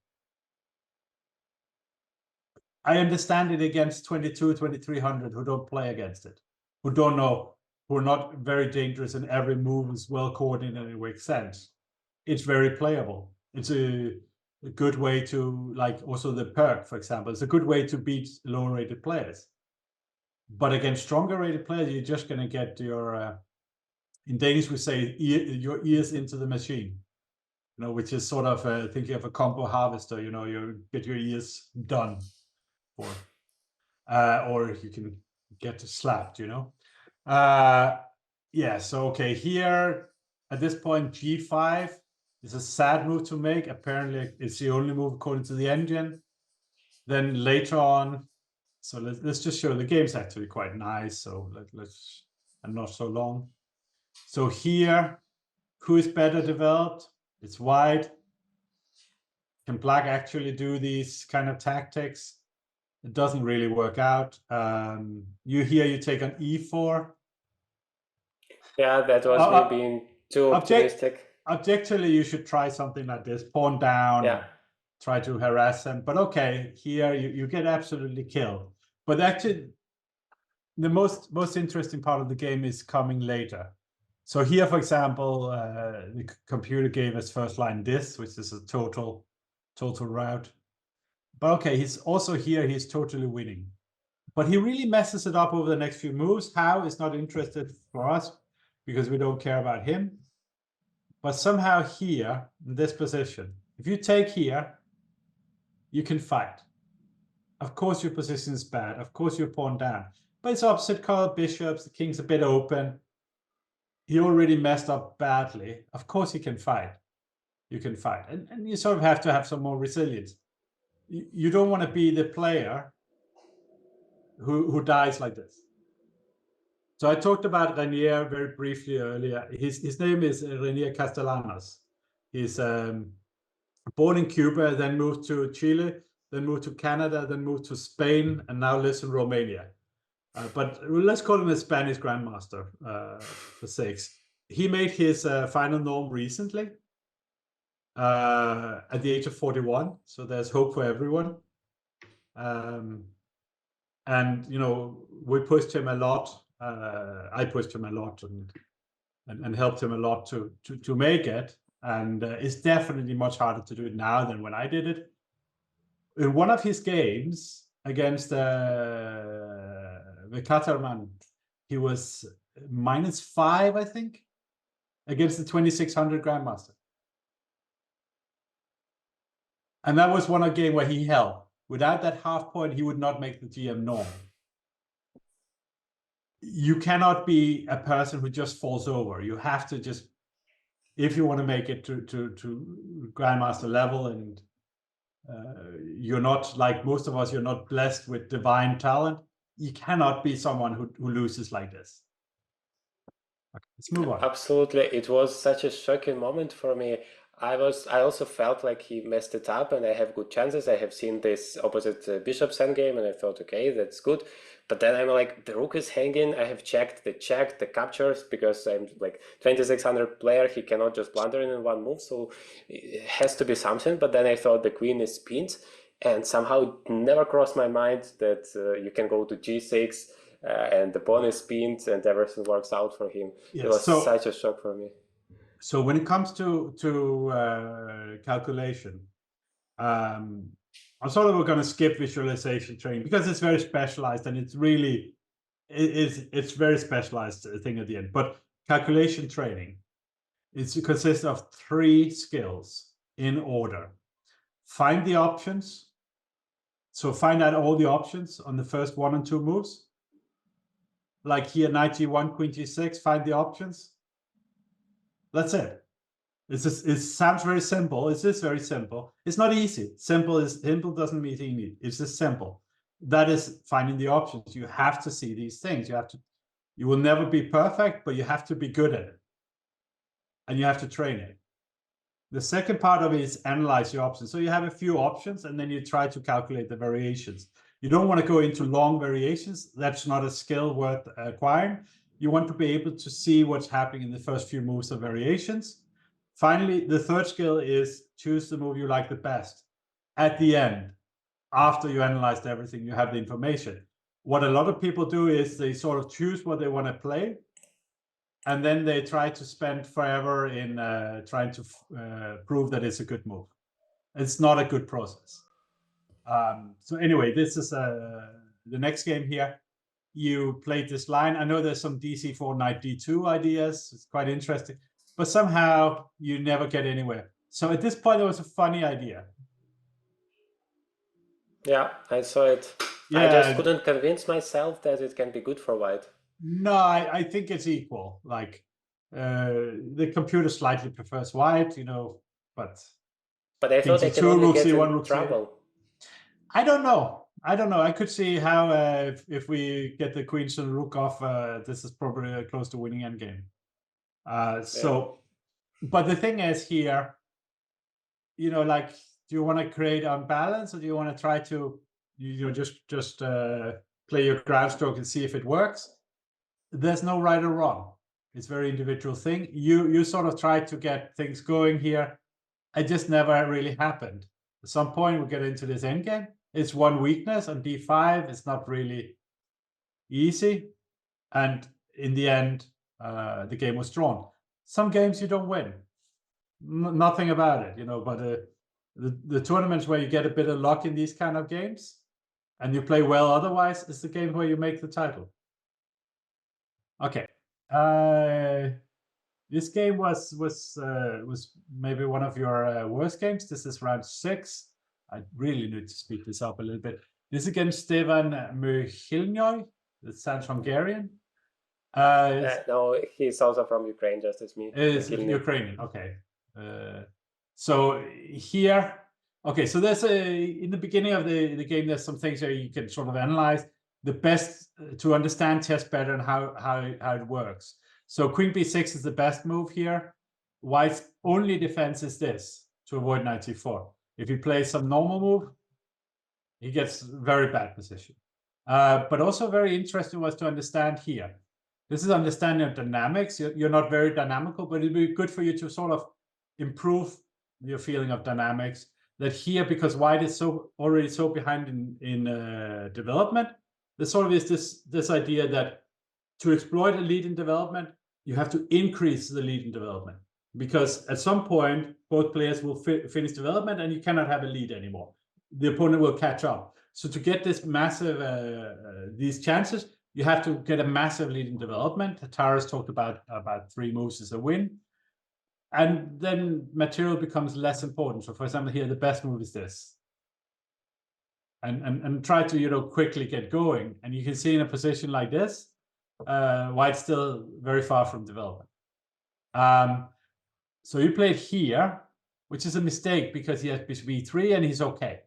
I understand it against 2300 who don't play against it, who don't know, who are not very dangerous and every move is well coordinated and makes sense. It's very playable. It's a good way to, like also the perk, for example, it's a good way to beat lower rated players. But against stronger rated players, you're just going to get your, in Danish we say, your ears into the machine. which is sort of thinking of a combo harvester. You get your ears done for, or you can get slapped. Yeah. So okay, here at this point, G5 is a sad move to make. Apparently, it's the only move according to the engine. Then later on, so let's just show the game's actually quite nice. So let's and not so long. So here, who is better developed? It's white. Can black actually do these kind of tactics? It doesn't really work out. You take an E4. Yeah, that was me being too optimistic. Objectively, you should try something like this: pawn down, Yeah. try to harass them. But okay, here you get absolutely killed. But actually, the most interesting part of the game is coming later. So here, for example, the computer gave us first line this, which is a total rout. But okay, he's also here, he's totally winning. But he really messes it up over the next few moves. How is not interested for us because we don't care about him. But somehow here, in this position, if you take here, you can fight. Of course, your position is bad. Of course, you're pawn down. But it's opposite colored bishops. The king's a bit open. He already messed up badly. Of course, he can fight. You can fight. And you sort of have to have some more resilience. You don't want to be the player who dies like this. So I talked about Renier very briefly earlier. His name is Renier Castellanos. He's born in Cuba, then moved to Chile, then moved to Canada, then moved to Spain, and now lives in Romania. But let's call him a Spanish Grandmaster for sakes. He made his final norm recently at the age of 41. So there's hope for everyone. And we pushed him a lot. I pushed him a lot and helped him a lot to make it. And it's definitely much harder to do it now than when I did it. In one of his games against the Caterman, he was -5, I think, against the 2600 Grandmaster. And that was one game where he held. Without that half point, he would not make the GM norm. You cannot be a person who just falls over. You have to just, if you want to make it to Grandmaster level, and you're not like most of us, you're not blessed with divine talent, you cannot be someone who loses like this. Okay, let's move on. Absolutely. It was such a shocking moment for me. I also felt like he messed it up, and I have good chances. I have seen this opposite bishop's endgame, and I thought, okay, that's good. But then I'm like, the rook is hanging. I have checked the check, the captures, because I'm like 2600 player. He cannot just blunder in one move, so it has to be something. But then I thought the queen is pinned, and somehow it never crossed my mind that you can go to g6. And the pawn is pinned, and everything works out for him. Yes, it was such a shock for me. So when it comes to calculation, I'm sort of going to skip visualization training because it's very specialized, and it's really it's very specialized thing at the end. But calculation training, it consists of 3 skills in order. Find the options. So find out all the options on the first 1 and 2 moves. Like here, knight g1, queen g6, find the options. That's it. It sounds very simple. It's just very simple. It's not easy. Simple doesn't mean easy. It's just simple. That is finding the options. You have to see these things. You will never be perfect, but you have to be good at it. And you have to train it. The second part of it is analyze your options. So you have a few options, and then you try to calculate the variations. You don't want to go into long variations. That's not a skill worth acquiring. You want to be able to see what's happening in the first few moves of variations. Finally, the third skill is choose the move you like the best. At the end, after you analyzed everything, you have the information. What a lot of people do is they sort of choose what they want to play, and then they try to spend forever in trying to prove that it's a good move. It's not a good process. So anyway, this is the next game here. You played this line. I know there's some dc4 knight d2 ideas. It's quite interesting, but somehow you never get anywhere. So at this point, it was a funny idea. Yeah, I saw it. I just Yeah, couldn't convince myself that it can be good for white. no, I think it's equal. Like the computer slightly prefers white, but But I king thought I can c2, only rook get c1, in rook c8. trouble. I don't know. I could see how if we get the queens and rook off, this is probably close to winning endgame. But the thing is here, like, do you want to create unbalance, or do you want to try to, just play your ground stroke and see if it works? There's no right or wrong. It's a very individual thing. You sort of try to get things going here. It just never really happened. At some point, we get into this endgame. It's one weakness on d5. It's not really easy. And in the end, the game was drawn. Some games you don't win. Nothing about it, but the tournaments where you get a bit of luck in these kind of games and you play well otherwise is the game where you make the title. Okay. This game was maybe one of your worst games. This is round 6. I really need to speed this up a little bit. This is against Stevan Mihilnoy. That sounds Hungarian. No, he's also from Ukraine, just as me. Is Ukrainian, okay. So here, okay, so there's in the beginning of the game, there's some things that you can sort of analyze. The best to understand chess better and how it works. So queen b6 is the best move here. White's only defense is this, to avoid knight c4. If he plays some normal move, he gets very bad position. But also very interesting was to understand here. This is understanding of dynamics. You're not very dynamical, but it'd be good for you to sort of improve your feeling of dynamics. That here, because white is already so behind in development, there sort of is this idea that to exploit a lead in development, you have to increase the lead in development, because at some point both players will finish development and you cannot have a lead anymore. The opponent will catch up. So to get this massive these chances, you have to get a massive lead in development. Taras talked about 3 moves is a win. And then material becomes less important. So for example, here the best move is this. And try to quickly get going. And you can see in a position like this, white's still very far from development. So you played here, which is a mistake because he has bishop e3 and he's okay.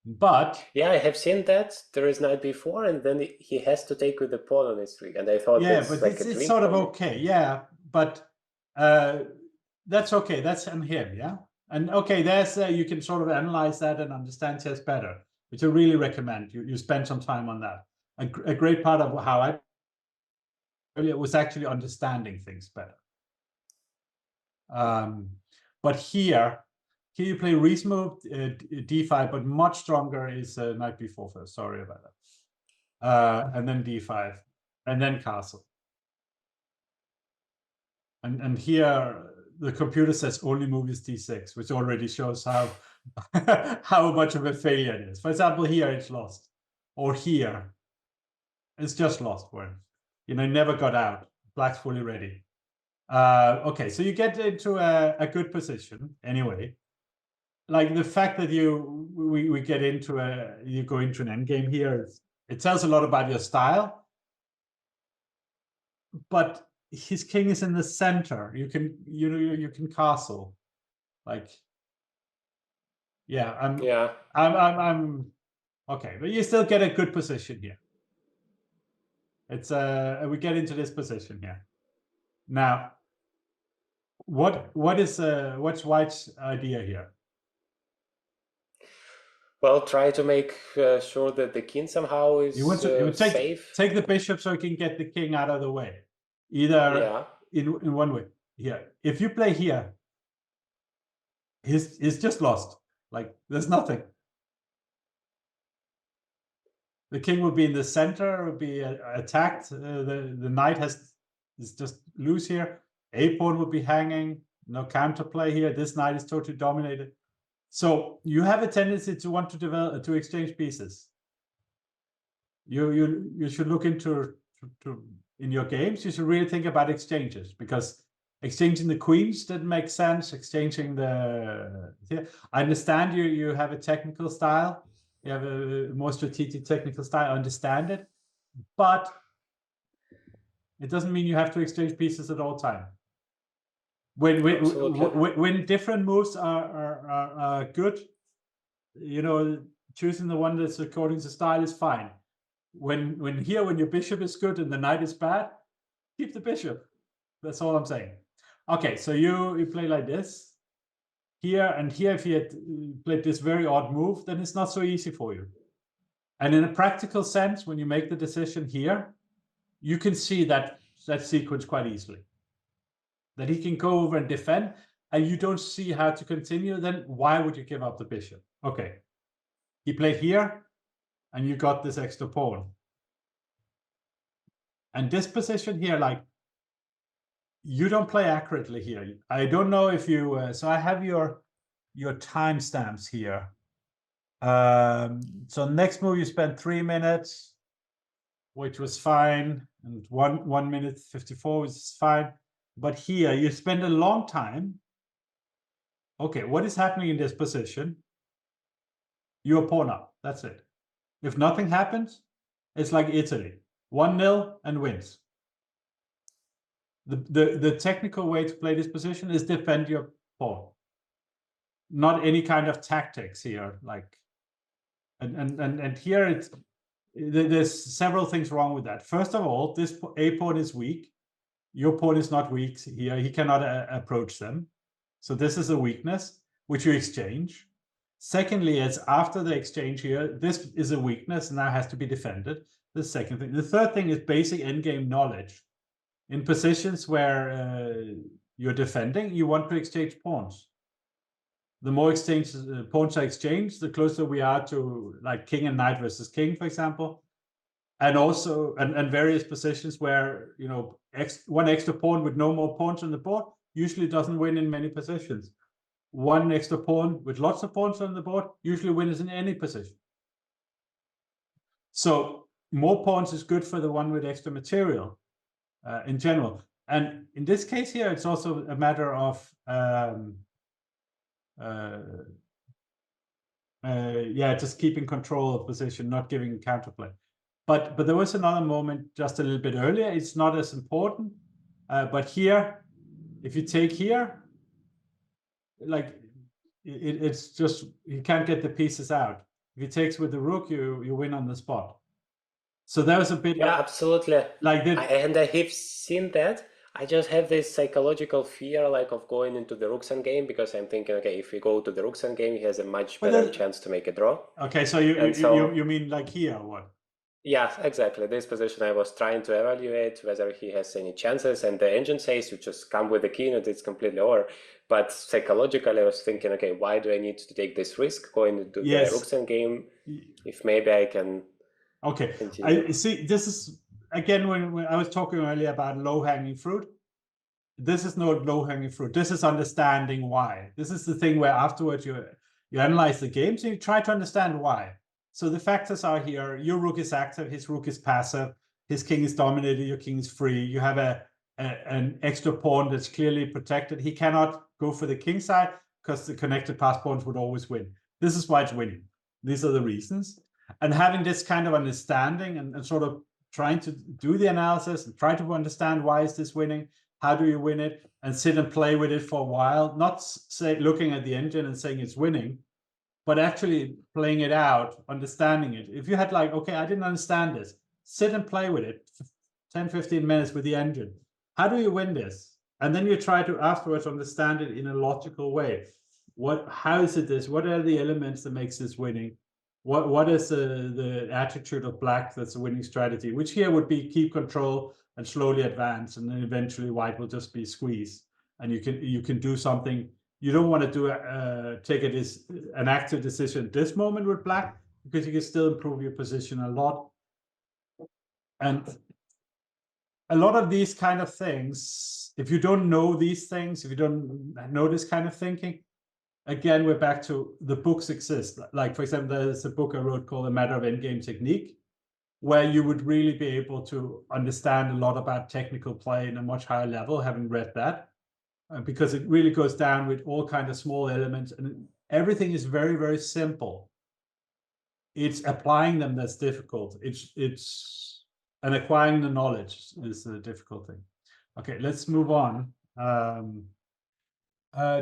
But yeah, I have seen that. There is knight b4, and then he has to take with the pawn on h3. And I thought, yeah, that's but like it's sort of okay, yeah. But that's okay. That's on him, yeah. And okay, there's you can sort of analyze that and understand chess better, which I really recommend. You spend some time on that. A great part of how I earlier was actually understanding things better. But here you play Reese move d5, but much stronger is knight b4 first. Sorry about that. And then d5, and then castle. And here the computer says only move is d6, which already shows how how much of a failure it is. For example, here it's lost, or here it's just lost for him. Never got out. Black's fully ready. Okay, so you get into a good position anyway. Like the fact that we get into you go into an endgame here, it tells a lot about your style. But his king is in the center. You can castle, like, yeah. I'm okay, but you still get a good position here. It's we get into this position here now. What's White's idea here? Well, try to make sure that the king somehow is safe. Take the bishop so you can get the king out of the way, either in one way. Here, if you play here, he's just lost. Like, there's nothing. The king would be in the center, would be attacked. The knight is just loose here. A pawn would be hanging. No counterplay here. This knight is totally dominated. So you have a tendency to want to exchange pieces. You should look into in your games. You should really think about exchanges, because Exchanging the queens didn't make sense. Exchanging the... Yeah. I understand you have a technical style. You have a more strategic technical style. I understand it. But it doesn't mean you have to exchange pieces at all time. When different moves are good, you know, choosing the one that's according to style is fine. When your bishop is good and the knight is bad, keep the bishop. That's all I'm saying. Okay, so you play like this. Here and here, if you had played this very odd move, then it's not so easy for you. And in a practical sense, when you make the decision here, you can see that sequence quite easily. That he can go over and defend, and you don't see how to continue, then why would you give up the bishop? Okay. He played here, and you got this extra pawn. And this position here, like, you don't play accurately here. I don't know if you... so I have your timestamps here. So next move, you spent 3 minutes, which was fine, and 1 minute 54 was fine. But here, you spend a long time. Okay, what is happening in this position? You're pawn up. That's it. If nothing happens, it's like Italy. 1-0 and wins. The technical way to play this position is defend your pawn. Not any kind of tactics here. Like, and here there's several things wrong with that. First of all, this A pawn is weak. Your pawn is not weak here. He cannot approach them. So this is a weakness, which you exchange. Secondly, it's after the exchange here, this is a weakness and now has to be defended. The second thing. The third thing is basic endgame knowledge. In positions where you're defending, you want to exchange pawns. The more pawns are exchanged, the closer we are to like king and knight versus king, for example. And also, and various positions where, you know, one extra pawn with no more pawns on the board usually doesn't win in many positions. One extra pawn with lots of pawns on the board usually wins in any position. So more pawns is good for the one with extra material in general. And in this case here, it's also a matter of just keeping control of position, not giving counterplay. But there was another moment just a little bit earlier. It's not as important, but here, if you take here, like it's just you can't get the pieces out. If he takes with the rook, you win on the spot. So there was a bit. Yeah, absolutely. Like that. And I have seen that. I just have this psychological fear, like, of going into the Rook's game, because I'm thinking, okay, if we go to the Rook's game, he has a much better chance to make a draw. Okay, so you mean like here or what? Yeah, exactly. This position I was trying to evaluate whether he has any chances, and the engine says you just come with the king and it's completely over. But psychologically, I was thinking, okay, why do I need to take this risk going into the Rook's game if maybe I can continue? I see. This is again when I was talking earlier about low-hanging fruit. This is not low-hanging fruit. This is understanding why. This is the thing where afterwards you analyze the game, so you try to understand why. So the factors are here. Your rook is active, his rook is passive, his king is dominated, your king is free. You have an extra pawn that's clearly protected. He cannot go for the king side because the connected pass pawns would always win. This is why it's winning. These are the reasons. And having this kind of understanding and sort of trying to do the analysis and try to understand why is this winning, how do you win it, and sit and play with it for a while, not say looking at the engine and saying it's winning, but actually playing it out, understanding it. If you had like, okay, I didn't understand this, sit and play with it 10, 15 minutes with the engine. How do you win this? And then you try to afterwards understand it in a logical way. How is it this? What are the elements that makes this winning? What is the attitude of black that's a winning strategy? Which here would be keep control and slowly advance, and then eventually white will just be squeezed. And you can do something. You don't want to do take an active decision at this moment with black, because you can still improve your position a lot. And a lot of these kind of things, if you don't know these things, if you don't know this kind of thinking, again, we're back to the books exist. Like, for example, there's a book I wrote called A Matter of Endgame Technique, where you would really be able to understand a lot about technical play in a much higher level, having read that. because it really goes down with all kinds of small elements, and everything is very, very simple. It's applying them that's difficult. It's and acquiring the knowledge is the difficult thing. Okay, let's move on.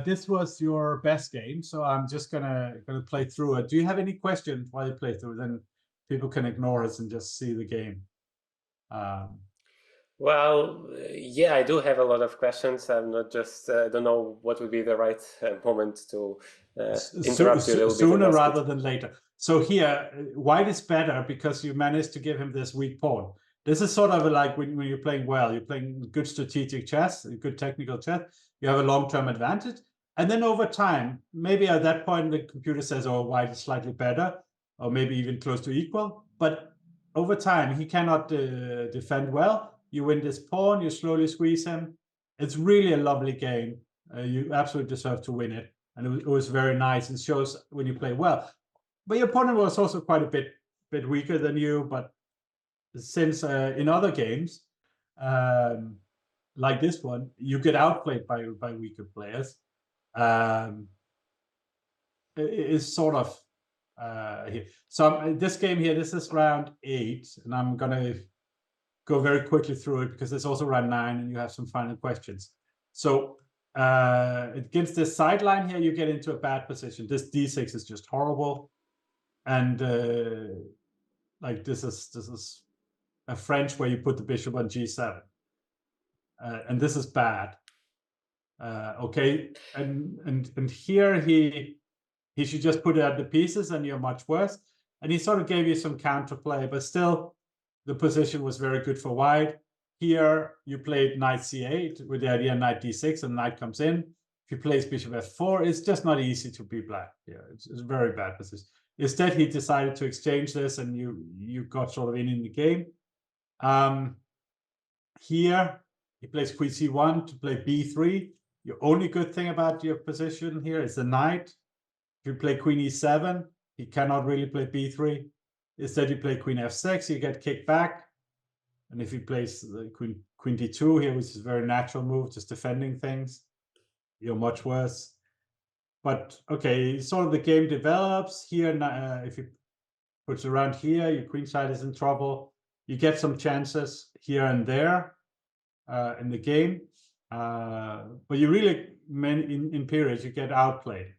This was your best game, so I'm just gonna play through it. Do you have any questions while you play through? Then people can ignore us and just see the game. Well, yeah, I do have a lot of questions. I'm not just don't know what would be the right moment to interrupt you a little bit. Sooner rather than later. So here, white is better because you managed to give him this weak pawn. This is sort of like when you're playing well, you're playing good strategic chess, good technical chess, you have a long-term advantage. And then over time, maybe at that point, the computer says, oh, white is slightly better, or maybe even close to equal. But over time, he cannot defend well. You win this pawn, you slowly squeeze him. It's really a lovely game. You absolutely deserve to win it. And it was very nice. It shows when you play well. But your opponent was also quite a bit weaker than you. But since in other games, like this one, you get outplayed by weaker players. It's sort of here. So this game here, this is round 8, and I'm gonna go very quickly through it because it's also round 9, and you have some final questions. So against this sideline here, you get into a bad position. This d6 is just horrible, and like this is a French where you put the bishop on g7, and this is bad. Okay, and here he should just put it at the pieces, and you're much worse. And he sort of gave you some counterplay, but still, the position was very good for white. Here you played knight c8 with the idea knight d6, and knight comes in. If he plays bishop f4, it's just not easy to be black here. It's a very bad position. Instead, he decided to exchange this, and you got sort of in the game. Here he plays queen c1 to play b3. Your only good thing about your position here is the knight. If you play queen e7, he cannot really play b3. Instead, you play queen f6, you get kicked back. And if he plays the queen d2 here, which is a very natural move, just defending things, you're much worse. But okay, sort of the game develops here. If he puts around here, your queen side is in trouble. You get some chances here and there in the game. But you really, in periods, you get outplayed.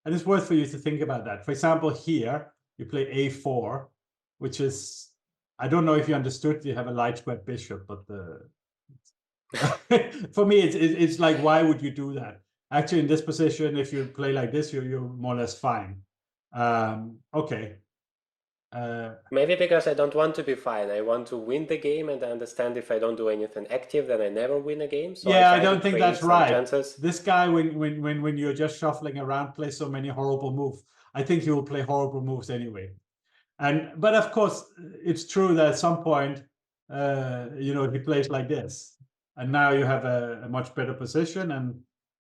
And it's worth for you to think about that. For example, here, you play a4, which is, I don't know if you understood, you have a light squared bishop, but for me, it's like, why would you do that? Actually, in this position, if you play like this, you're more or less fine. Okay. Maybe because I don't want to be fine. I want to win the game, and I understand if I don't do anything active, then I never win a game. So yeah, I don't think that's right. Chances. This guy, when you're just shuffling around, plays so many horrible moves. I think he will play horrible moves anyway. But of course, it's true that at some point, he plays like this, and now you have a much better position. And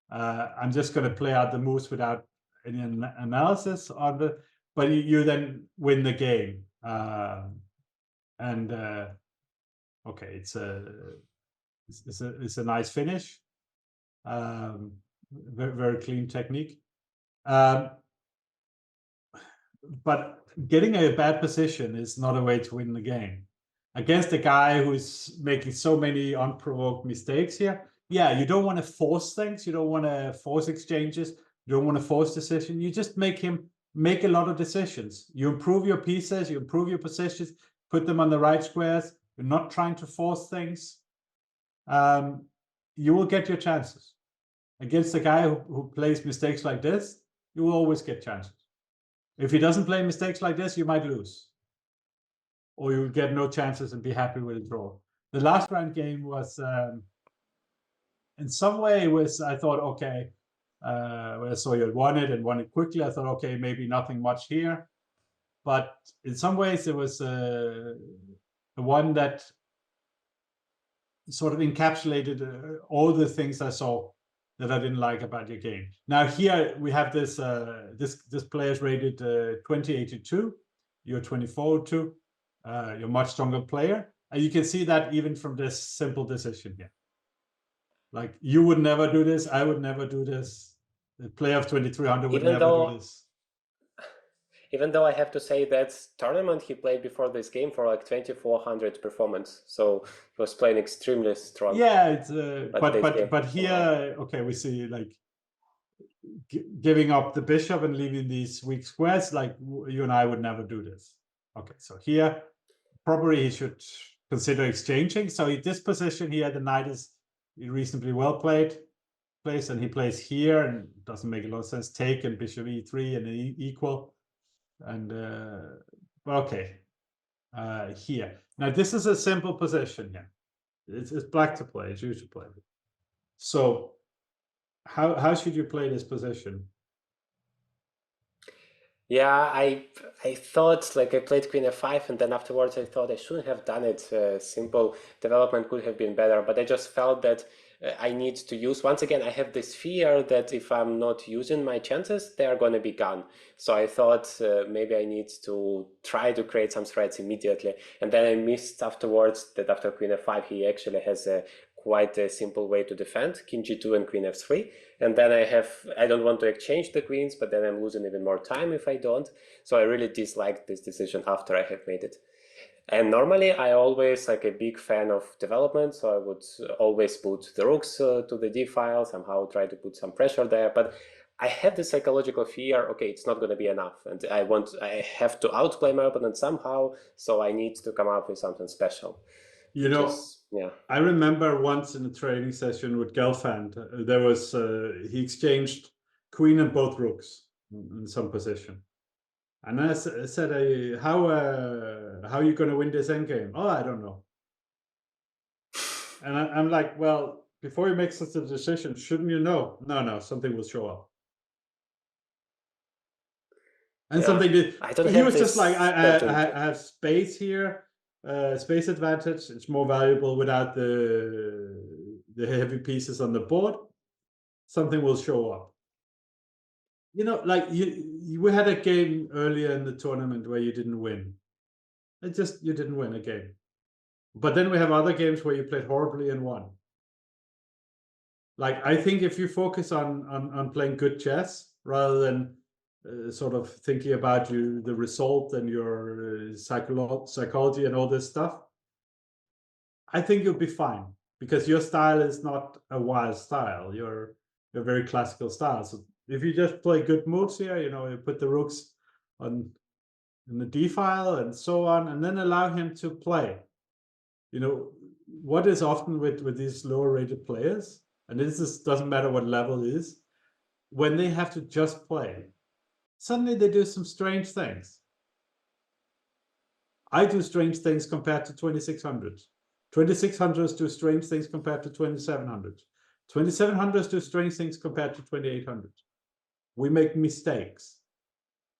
I'm just going to play out the moves without any analysis on the. But you then win the game, okay, it's a nice finish, very, very clean technique. But getting a bad position is not a way to win the game against a guy who's making so many unprovoked mistakes here. Yeah, you don't want to force things. You don't want to force exchanges. You don't want to force decision. You just make him make a lot of decisions. You improve your pieces, you improve your positions, put them on the right squares. You're not trying to force things. You will get your chances. Against a guy who plays mistakes like this, you will always get chances. If he doesn't play mistakes like this, you might lose. Or you'll get no chances and be happy with a draw. The last round game was, in some way, I thought, okay, when I saw you had won it quickly, I thought, okay, maybe nothing much here. But in some ways, it was one that sort of encapsulated all the things I saw that I didn't like about your game. Now here we have this this player is rated 2082. You're 2402. You're a much stronger player, and you can see that even from this simple decision here. Like, you would never do this, I would never do this, the player of 2300 would Even never do though this. even though I have to say that tournament he played before this game for like 2400 performance, so he was playing extremely strong. Yeah, it's But this game, but here, okay, we see like giving up the bishop and leaving these weak squares. Like, you and I would never do this. Okay, so here probably he should consider exchanging. So in this position here, the knight is reasonably well played place, and he plays here, and it doesn't make a lot of sense. Take and bishop e3 and equal, and okay, here. Now this is a simple position here. It's black to play. It's you to play. So how should you play this position? yeah, I thought like I played queen f5, and then afterwards I thought I shouldn't have done it. Simple development could have been better, but I just felt that I need to use, once again, I have this fear that if I'm not using my chances, they are going to be gone. So I thought maybe I need to try to create some threats immediately. And then I missed afterwards that after queen f5, he actually has a quite a simple way to defend, king g2 and queen f3. And then I don't want to exchange the queens, but then I'm losing even more time if I don't. So I really disliked this decision after I have made it. And normally I always like a big fan of development, so I would always put the rooks to the d file, somehow try to put some pressure there. But I have this psychological fear, okay, it's not going to be enough, and I have to outplay my opponent somehow, so I need to come up with something special. You know, Yeah. I remember once in a training session with Gelfand, there was he exchanged queen and both rooks in some position, and I said, how are you going to win this endgame? Oh, I don't know. And I'm like, well, before you make such a decision, shouldn't you know? No, something will show up. And Yeah. something did. I don't He have was just this like, certainty. I have space here, space advantage. It's more valuable without the heavy pieces on the board. Something will show up. You know, like we had a game earlier in the tournament where you didn't win. You didn't win a game. But then we have other games where you played horribly and won. Like, I think if you focus on playing good chess rather than sort of thinking about the result and your psychology and all this stuff, I think you'll be fine, because your style is not a wild style. You're a very classical style. So if you just play good moves here, you know, you put the rooks on in the d file and so on, and then allow him to play. You know, what is often with these lower rated players, and doesn't matter what level it is, when they have to just play, suddenly they do some strange things. I do strange things compared to 2600s. 2600s do strange things compared to 2700s. 2700s do strange things compared to 2800s. We make mistakes.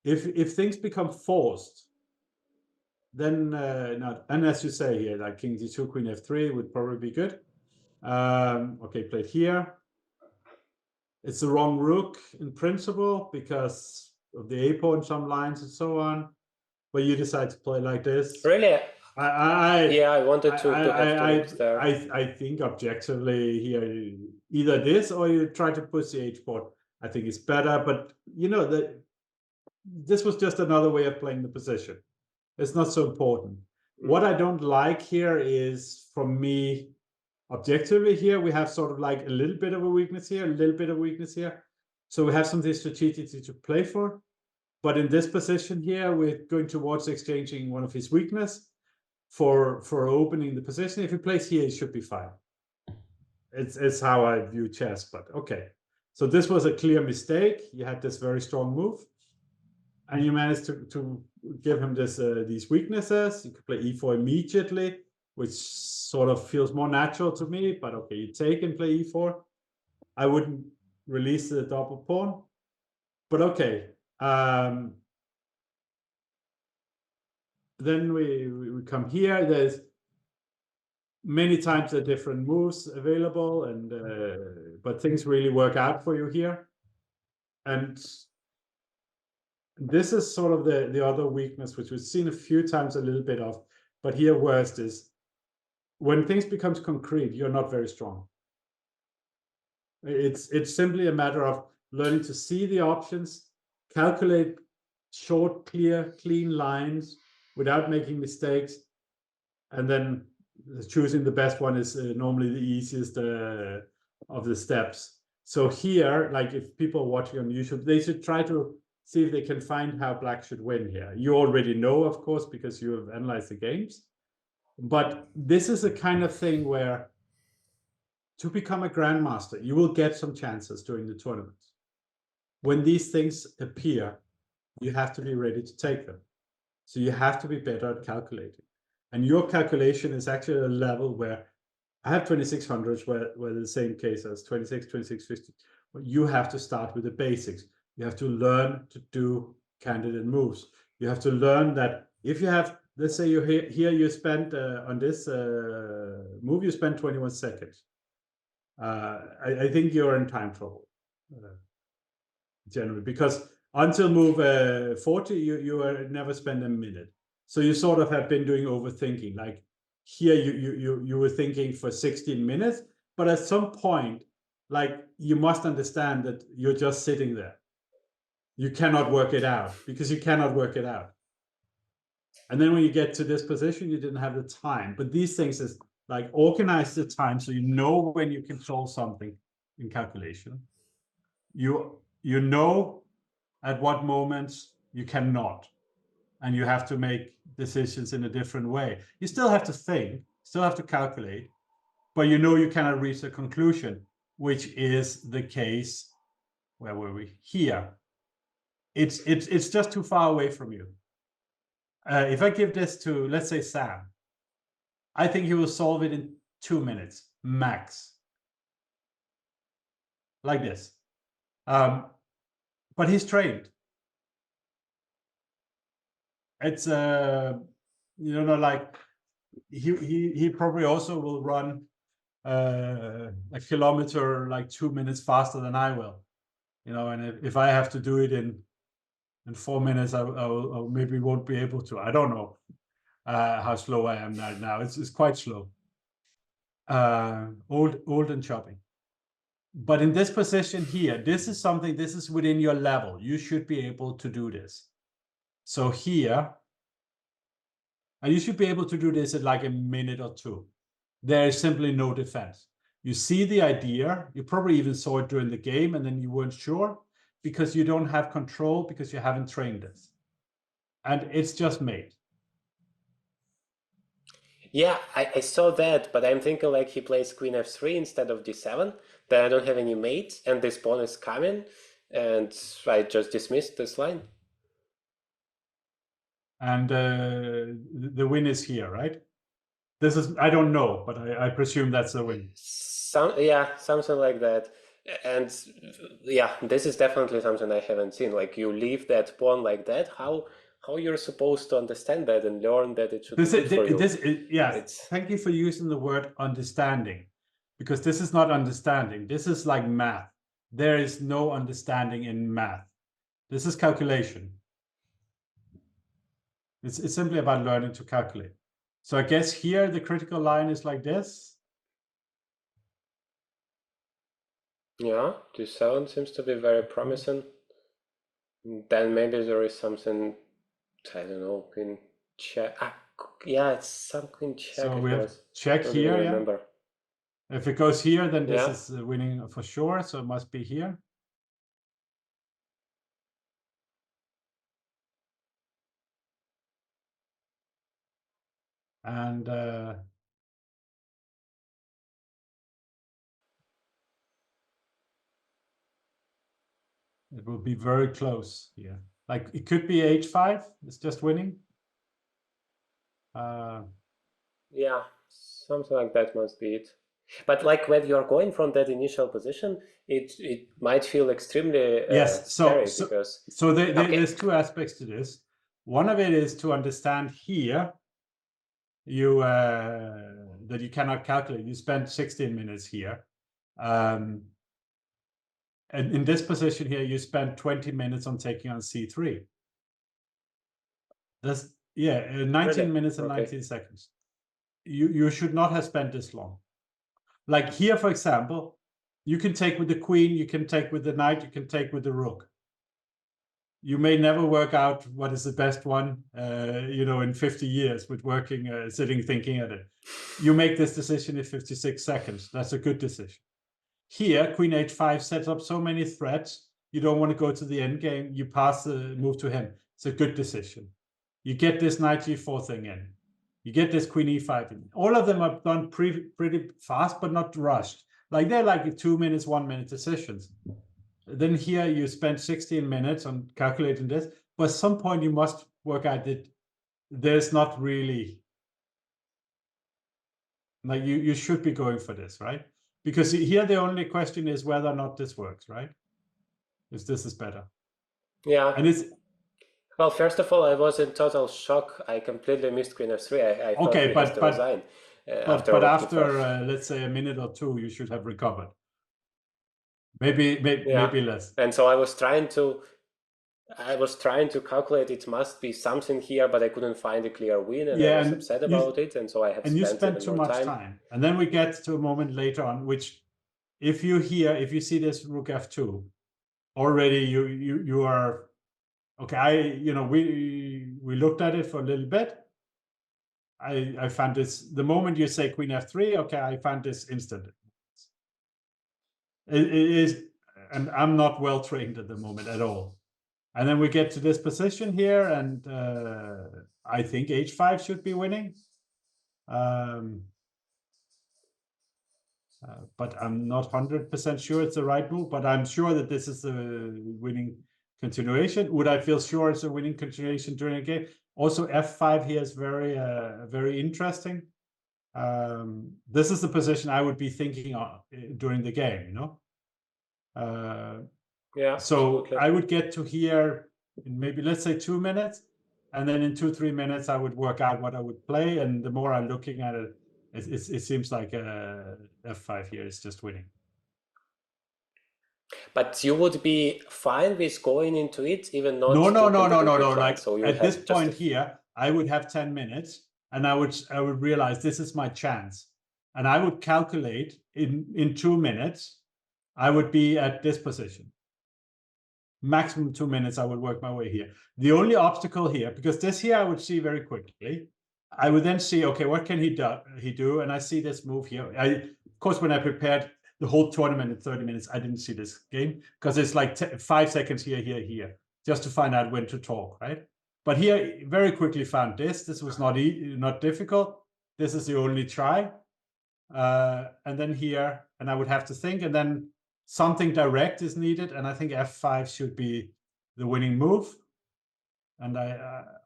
If things become forced, then not. And as you say here, like king d2, queen f3 would probably be good. Okay, played here. It's the wrong rook in principle because of the a pawn, some lines and so on. But you decide to play like this. Really? I Yeah, I wanted to have two rooks there. I think objectively here, either this or you try to push the h pawn. I think it's better, but you know that this was just another way of playing the position. It's not so important. What I don't like here is, from me, objectively here, we have sort of like a little bit of a weakness here, a little bit of weakness here. So we have something strategically to play for. But in this position here, we're going towards exchanging one of his weakness for opening the position. If he plays here, he should be fine. It's how I view chess, but okay. So this was a clear mistake. You had this very strong move, and you managed to give him these weaknesses. You could play e4 immediately, which sort of feels more natural to me, but okay, you take and play e4. I wouldn't release the double pawn, but okay. Then we come here. There's many times there are different moves available, and but things really work out for you here. And this is sort of the other weakness, which we've seen a few times a little bit of, but here worst is when things becomes concrete, you're not very strong. It's simply a matter of learning to see the options, calculate short, clear, clean lines without making mistakes, and then choosing the best one is normally the easiest of the steps. So here, like if people are watching on YouTube, they should try to see if they can find how black should win here. You already know, of course, because you have analyzed the games. But this is a kind of thing where to become a grandmaster, you will get some chances during the tournament. When these things appear, you have to be ready to take them. So you have to be better at calculating. And your calculation is actually a level where I have 2600s where the same case as 26, 2650. You have to start with the basics. You have to learn to do candidate moves. You have to learn that if you have, let's say you here you spend on this move, you spend 21 seconds. I think you're in time trouble generally, because until move 40, you never spend a minute. So you sort of have been doing overthinking. Like here, you were thinking for 16 minutes, but at some point, like you must understand that you're just sitting there. You cannot work it out because you cannot work it out. And then when you get to this position, you didn't have the time. But these things is like organize the time so you know when you can solve something in calculation. You know at what moments you cannot, and you have to make decisions in a different way. You still have to think, still have to calculate, but you know you cannot reach a conclusion, which is the case. Where were we? Here. It's just too far away from you. If I give this to, let's say, Sam, I think he will solve it in 2 minutes max, like this. But he's trained. It's like he probably also will run a kilometer like 2 minutes faster than I will, and if I have to do it in 4 minutes, I maybe won't be able to. I don't know how slow I am right now. It's quite slow. Old and chopping. But in this position here, this is within your level. You should be able to do this. So here, and you should be able to do this in like a minute or two. There is simply no defense. You see the idea, you probably even saw it during the game, and then you weren't sure because you don't have control, because you haven't trained this. And it's just made. Yeah, I saw that, but I'm thinking like he plays queen f3 instead of d7, then I don't have any mate, and this pawn is coming, and I just dismissed this line. And the win is here, right? This is, I don't know, but I presume that's the win. Yeah, something like that. And yeah, this is definitely something I haven't seen. Like you leave that pawn like that, how you're supposed to understand that and learn that it should be good for you. Thank you for using the word understanding, because this is not understanding. This is like math. There is no understanding in math. This is calculation. It's simply about learning to calculate. So I guess here the critical line is like this. Yeah, d7 seems to be very promising. Then maybe there is something, I don't know, in check. Yeah, it's some queen check. So we have check here. Remember. Yeah. If it goes here, then this is winning for sure. So it must be here. And it will be very close here. Like it could be h5. It's just winning. Yeah, something like that must be it. But like when you're going from that initial position, it might feel extremely scary because there's two aspects to this. One of it is to understand here that you cannot calculate. You spend 16 minutes here. And in this position here, you spend 20 minutes on taking on c3. That's 19 minutes and 19 seconds. You should not have spent this long. Like here, for example, You can take with the queen, you can take with the knight, you can take with the rook. You may never work out what is the best one, in 50 years with working, sitting, thinking at it. You make this decision in 56 seconds. That's a good decision. Here, queen h5 sets up so many threats. You don't want to go to the end game. You pass the move to him. It's a good decision. You get this knight g4 thing in. You get this queen e5 in. All of them are done pretty fast, but not rushed. Like they're like 2 minutes, 1 minute decisions. Then here you spend 16 minutes on calculating this, but at some point you must work out that there's not really, like you should be going for this, right? Because here the only question is whether or not this works, right? If this is better. Yeah. And it's well, first of all, I was in total shock. I completely missed queen f3. I thought okay, he has to resign. But after let's say a minute or two, you should have recovered. Maybe less. And so I was trying to calculate. It must be something here, but I couldn't find a clear win, and I was upset about it. And so I have spent too much time. And then we get to a moment later on, which, if you see this rook f2, already you are okay. We looked at it for a little bit. I found this the moment you say queen f3. Okay, I found this instant. It is, and I'm not well trained at the moment at all. And then we get to this position here, and I think h5 should be winning. But I'm not 100% sure it's the right move, but I'm sure that this is the winning continuation. Would I feel sure it's a winning continuation during a game? Also, f5 here is very interesting. This is the position I would be thinking of during the game, Yeah. So absolutely. I would get to here in maybe, let's say, 2 minutes, and then in 2-3 minutes I would work out what I would play. And the more I'm looking at it, it seems like f5 here is just winning. But you would be fine with going into it, even not. No. Like, so you at this point here, I would have 10 minutes, and I would realize this is my chance, and I would calculate in 2 minutes, I would be at this position. Maximum 2 minutes, I would work my way here. The only obstacle here, because this here I would see very quickly, I would then see, okay, what can he do? And I see this move here. Of course, when I prepared the whole tournament in 30 minutes, I didn't see this game, because it's like 5 seconds here, just to find out when to talk, right? But here, very quickly found this. This was not difficult. This is the only try. And then here, and I would have to think, and then something direct is needed, and I think f5 should be the winning move. And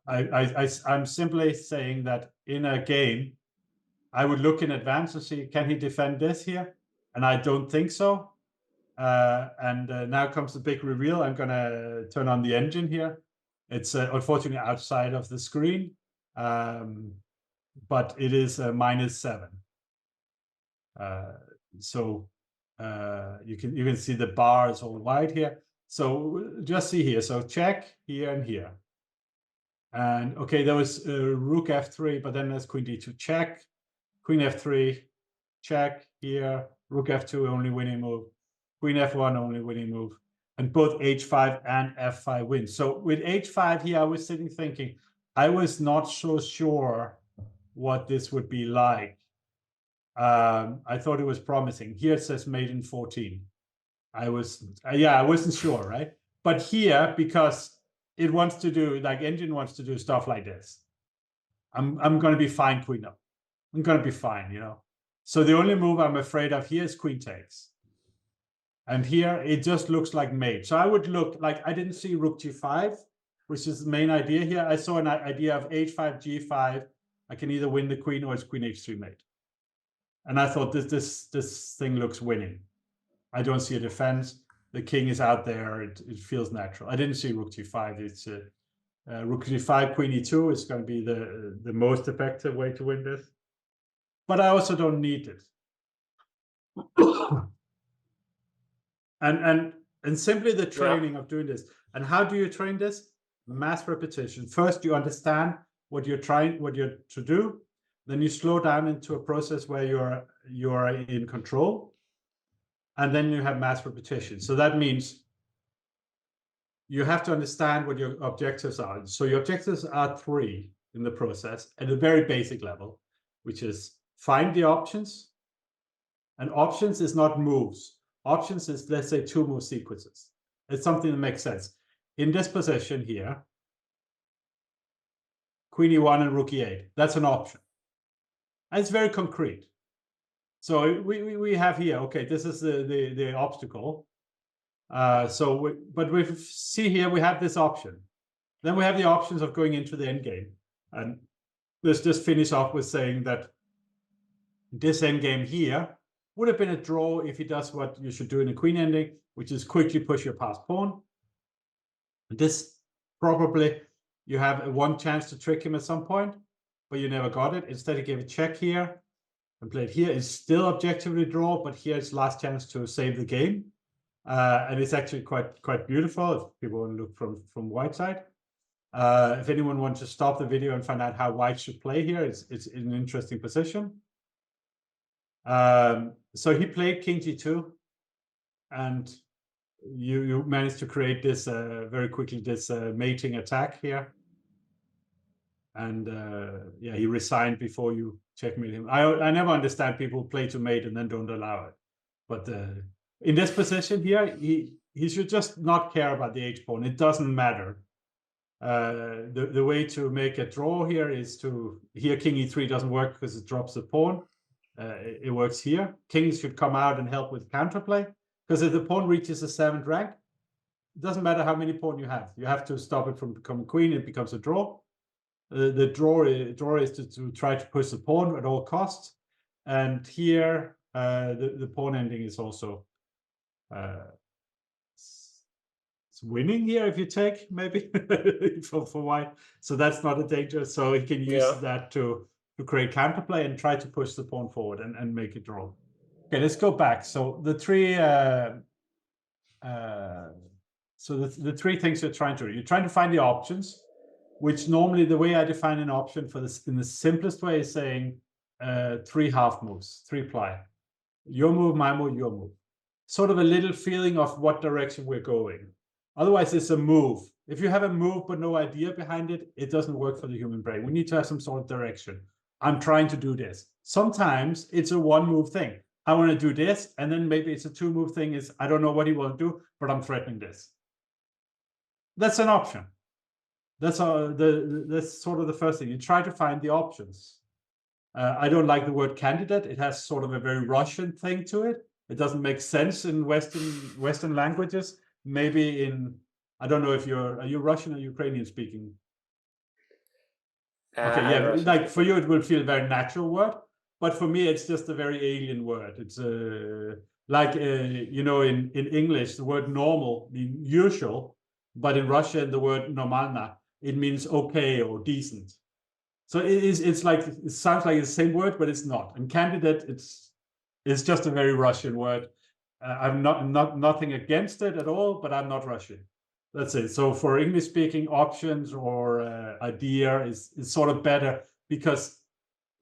I'm simply saying that in a game, I would look in advance and see, can he defend this here? And I don't think so. And now comes the big reveal. I'm going to turn on the engine here. It's unfortunately outside of the screen, but it is -7. So you can see the bar is all white here. So just see here. So check here and here. And okay, there was rook f3, but then there's queen d2 check, queen f3 check here, rook f2 only winning move, queen f1 only winning move, and both h5 and f5 win. So with h5 here, I was sitting thinking, I was not so sure what this would be like. I thought it was promising. Here it says made in 14. I wasn't sure, right? But here, because it wants to do, like engine wants to do stuff like this, I'm going to be fine queen up. I'm going to be fine, So the only move I'm afraid of here is queen takes. And here it just looks like mate. So I would look like, I didn't see rook g5, which is the main idea here. I saw an idea of h5, g5. I can either win the queen or it's queen h3 mate. And I thought this thing looks winning. I don't see a defense. The king is out there. It feels natural. I didn't see rook g5. It's rook g5, queen e2 is going to be the most effective way to win this. But I also don't need it. and simply the training of doing this. And how do you train this? Mass repetition. First, you understand what you're to do. Then you slow down into a process where you're in control. and then you have mass repetition. So that means you have to understand what your objectives are. So your objectives are 3 in the process at a very basic level, which is find the options. And options is not moves. Options is, let's say, 2 move sequences. It's something that makes sense. In this position here, Queen E1 and Rook E8, that's an option. And it's very concrete. So we have here, okay, this is the obstacle. But we see here we have this option. Then we have the options of going into the endgame. And let's just finish off with saying that this endgame here would have been a draw if he does what you should do in a queen ending, which is quickly push your passed pawn. This probably you have one chance to trick him at some point, but you never got it. Instead, he gave a check here and played here. It's still objectively draw, but here it's last chance to save the game. And it's actually quite beautiful if people want to look from white side. If anyone wants to stop the video and find out how white should play here, it's in an interesting position. So he played King G2, and you managed to create this very quickly, this mating attack here. And yeah, he resigned before you checkmate him. I never understand people who play to mate and then don't allow it. But in this position here, he should just not care about the h-pawn. It doesn't matter. The way to make a draw here is to, here King E3 doesn't work because it drops the pawn. It works here. Kings should come out and help with counterplay, because if the pawn reaches the 7th rank, it doesn't matter how many pawns you have. You have to stop it from becoming queen. It becomes a draw. The draw is to try to push the pawn at all costs. And here, the pawn ending is also it's winning here if you take, maybe, for white. So that's not a danger. So he can use that to create counterplay and try to push the pawn forward and make it draw. Okay, let's go back. So the three the 3 things you're trying to do. You're trying to find the options, which normally the way I define an option for this in the simplest way is saying 3 half moves, 3 ply. Your move, my move, your move. Sort of a little feeling of what direction we're going. Otherwise, it's a move. If you have a move but no idea behind it, it doesn't work for the human brain. We need to have some sort of direction. I'm trying to do this. Sometimes it's a 1-move thing. I want to do this, and then maybe it's a 2-move thing. Is I don't know what he will do, but I'm threatening this. That's an option. That's that's sort of the first thing. You try to find the options. I don't like the word candidate. It has sort of a very Russian thing to it. It doesn't make sense in Western languages. Maybe in, I don't know if are you Russian or Ukrainian speaking? Okay, yeah, like for you it will feel a very natural word, but for me it's just a very alien word. It's like you know, in English the word normal means usual, but in Russian the word normalna, it means okay or decent. So it's like, it sounds like the same word, but it's not. And candidate, it's just a very Russian word. I'm nothing against it at all, but I'm not Russian. That's it. So for English speaking, options or idea is sort of better, because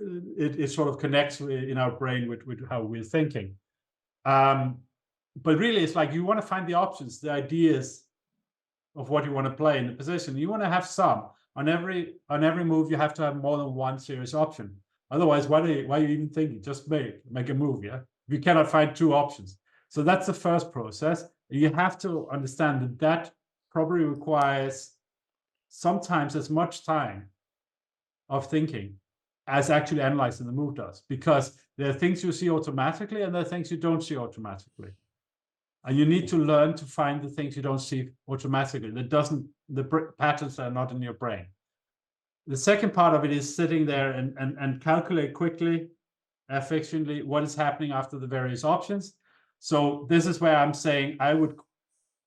it sort of connects in our brain with how we're thinking. But really, it's like you want to find the options, the ideas of what you want to play in the position. You want to have some. On every move, you have to have more than one serious option. Otherwise, why are you even thinking? Just make a move, yeah? You cannot find 2 options. So that's the first process. You have to understand that probably requires sometimes as much time of thinking as actually analyzing the move does, because there are things you see automatically and there are things you don't see automatically. And you need to learn to find the things you don't see automatically. The patterns that are not in your brain. The second part of it is sitting there and calculate quickly, efficiently, what is happening after the various options. So this is where I'm saying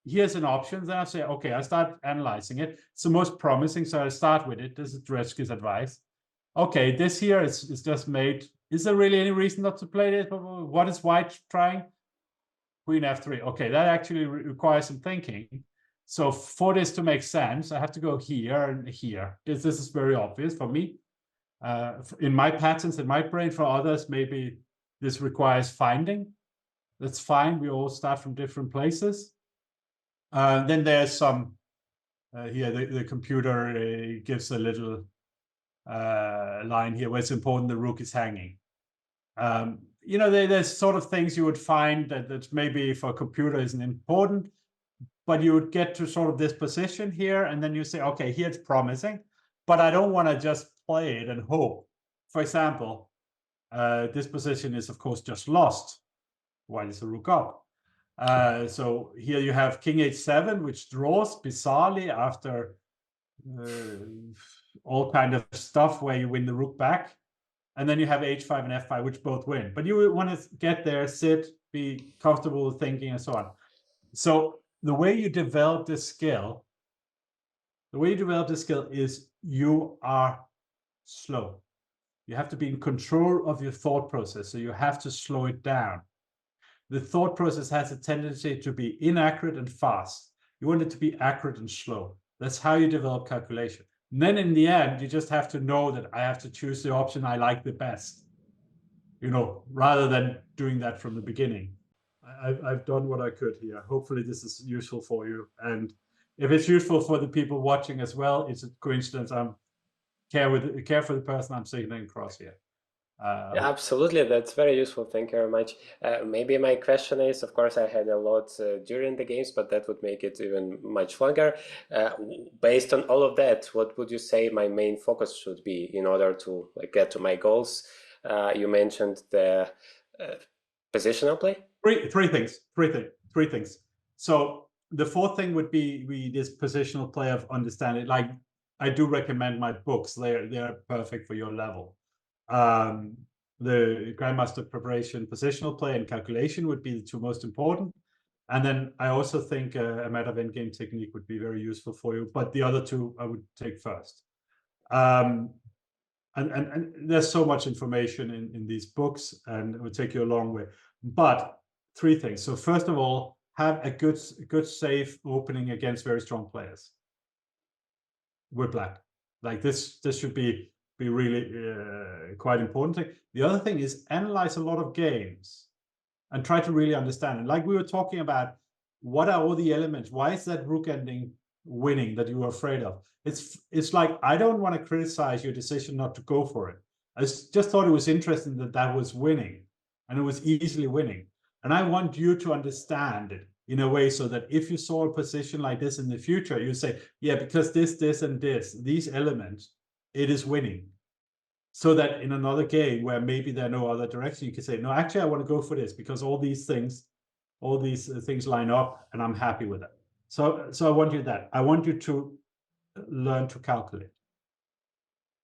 here's an option, then I say, okay, I start analyzing it. It's the most promising, so I start with it. This is Dredge's advice. Okay, this here is just made. Is there really any reason not to play this? What is white trying? Queen F3. Okay, that actually requires some thinking. So for this to make sense, I have to go here and here. This is very obvious for me. In my patterns, in my brain, for others, maybe this requires finding. That's fine. We all start from different places. Then there's some here. The computer gives a little line here where it's important the rook is hanging. There's sort of things you would find that maybe for a computer isn't important, but you would get to sort of this position here, and then you say, okay, here it's promising, but I don't want to just play it and hope. For example, this position is, of course, just lost. While is the rook up? So here you have king h7, which draws bizarrely after all kind of stuff where you win the rook back. And then you have h5 and f5, which both win. But you want to get there, sit, be comfortable with thinking, and so on. So the way you develop this skill, is you are slow. You have to be in control of your thought process. So you have to slow it down. The thought process has a tendency to be inaccurate and fast. You want it to be accurate and slow. That's how you develop calculation. And then in the end, you just have to know that I have to choose the option I like the best, rather than doing that from the beginning. I've done what I could here. Hopefully this is useful for you. And if it's useful for the people watching as well, it's a coincidence I'm care for the person I'm sitting across here. Yeah, absolutely, that's very useful. Thank you very much. Maybe my question is, of course, I had a lot during the games, but that would make it even much longer. Based on all of that, what would you say my main focus should be in order to get to my goals? You mentioned the positional play. Three things. So the fourth thing would be this positional play of understanding. Like, I do recommend my books. They're perfect for your level. The Grandmaster preparation, positional play, and calculation would be the two most important. And then I also think a meta endgame technique would be very useful for you. But the other two I would take first. And there's so much information in these books, and it would take you a long way. But three things. So first of all, have a good safe opening against very strong players with black. Like this should be really quite important. The other thing is analyze a lot of games and try to really understand. And like we were talking about, what are all the elements? Why is that rook ending winning that you were afraid of? It's like, I don't want to criticize your decision not to go for it. I just thought it was interesting that was winning, and it was easily winning. And I want you to understand it in a way so that if you saw a position like this in the future, you say, yeah, because this, and these elements, it is winning. So that in another game where maybe there are no other direction, you can say, no, actually, I want to go for this because all these things line up, and I'm happy with it. So I want you that. I want you to learn to calculate.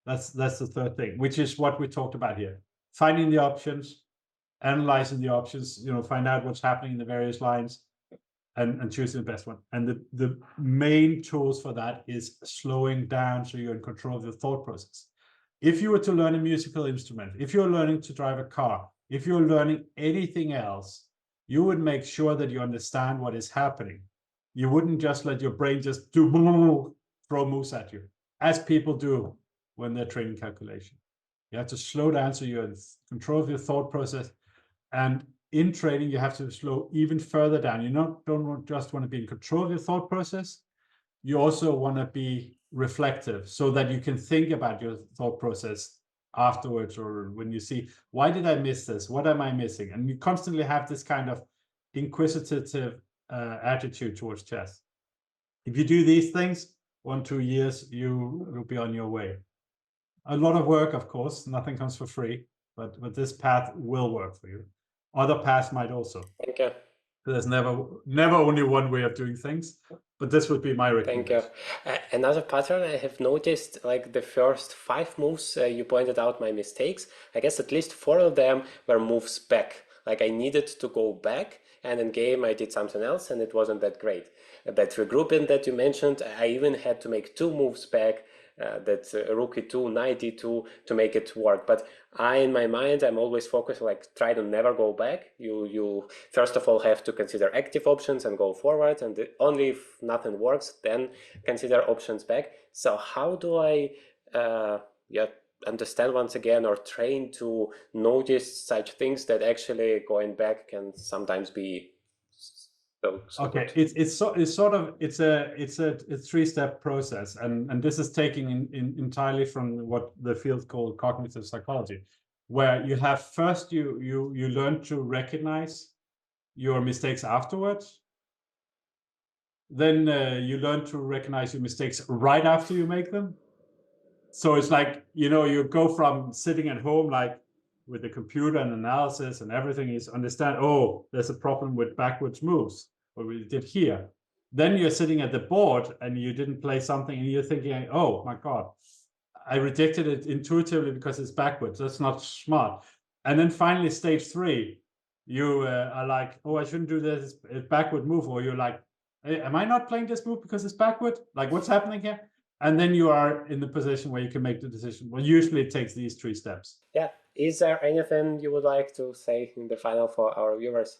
That's the third thing, which is what we talked about here. Finding the options, analyzing the options, find out what's happening in the various lines, and choosing the best one. And the main tools for that is slowing down so you're in control of your thought process. If you were to learn a musical instrument, if you're learning to drive a car, if you're learning anything else, you would make sure that you understand what is happening. You wouldn't just let your brain just throw moves at you, as people do when they're training calculation. You have to slow down so you're in control of your thought process. And in training, you have to slow even further down. You don't just want to be in control of your thought process. You also want to be reflective so that you can think about your thought process afterwards, or when you see, why did I miss this? What am I missing? And you constantly have this kind of inquisitive attitude towards chess. If you do these things, 1-2 years, you will be on your way. A lot of work, of course, nothing comes for free, but this path will work for you. Other paths might also. Thank you. There's never only one way of doing things, but this would be my recommendation. Thank you. Another pattern I have noticed, like the first 5 moves, you pointed out my mistakes. I guess at least 4 of them were moves back. Like I needed to go back, and in game I did something else, and it wasn't that great. That regrouping that you mentioned, I even had to make 2 moves back. That's rook e2, knight e2 to make it work. But in my mind, I'm always focused, like try to never go back. You first of all have to consider active options and go forward, and only if nothing works, then consider options back. So how do I understand once again or train to notice such things that actually going back can sometimes be so Okay, good. it's a three-step process, and this is taking in entirely from what the field called cognitive psychology, where you have first you learn to recognize your mistakes afterwards. Then you learn to recognize your mistakes right after you make them. So it's like, you go from sitting at home, like with the computer and analysis and everything, is understand, oh, there's a problem with backwards moves, what we did here. Then you're sitting at the board and you didn't play something and you're thinking, oh my God, I rejected it intuitively because it's backwards. That's not smart. And then finally, stage 3, you are like, oh, I shouldn't do this backward move. Or you're like, hey, am I not playing this move because it's backward? Like, what's happening here? And then you are in the position where you can make the decision. Well, usually it takes these 3 steps. Yeah. Is there anything you would like to say in the final for our viewers?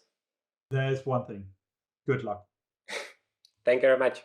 There's one thing. Good luck. Thank you very much.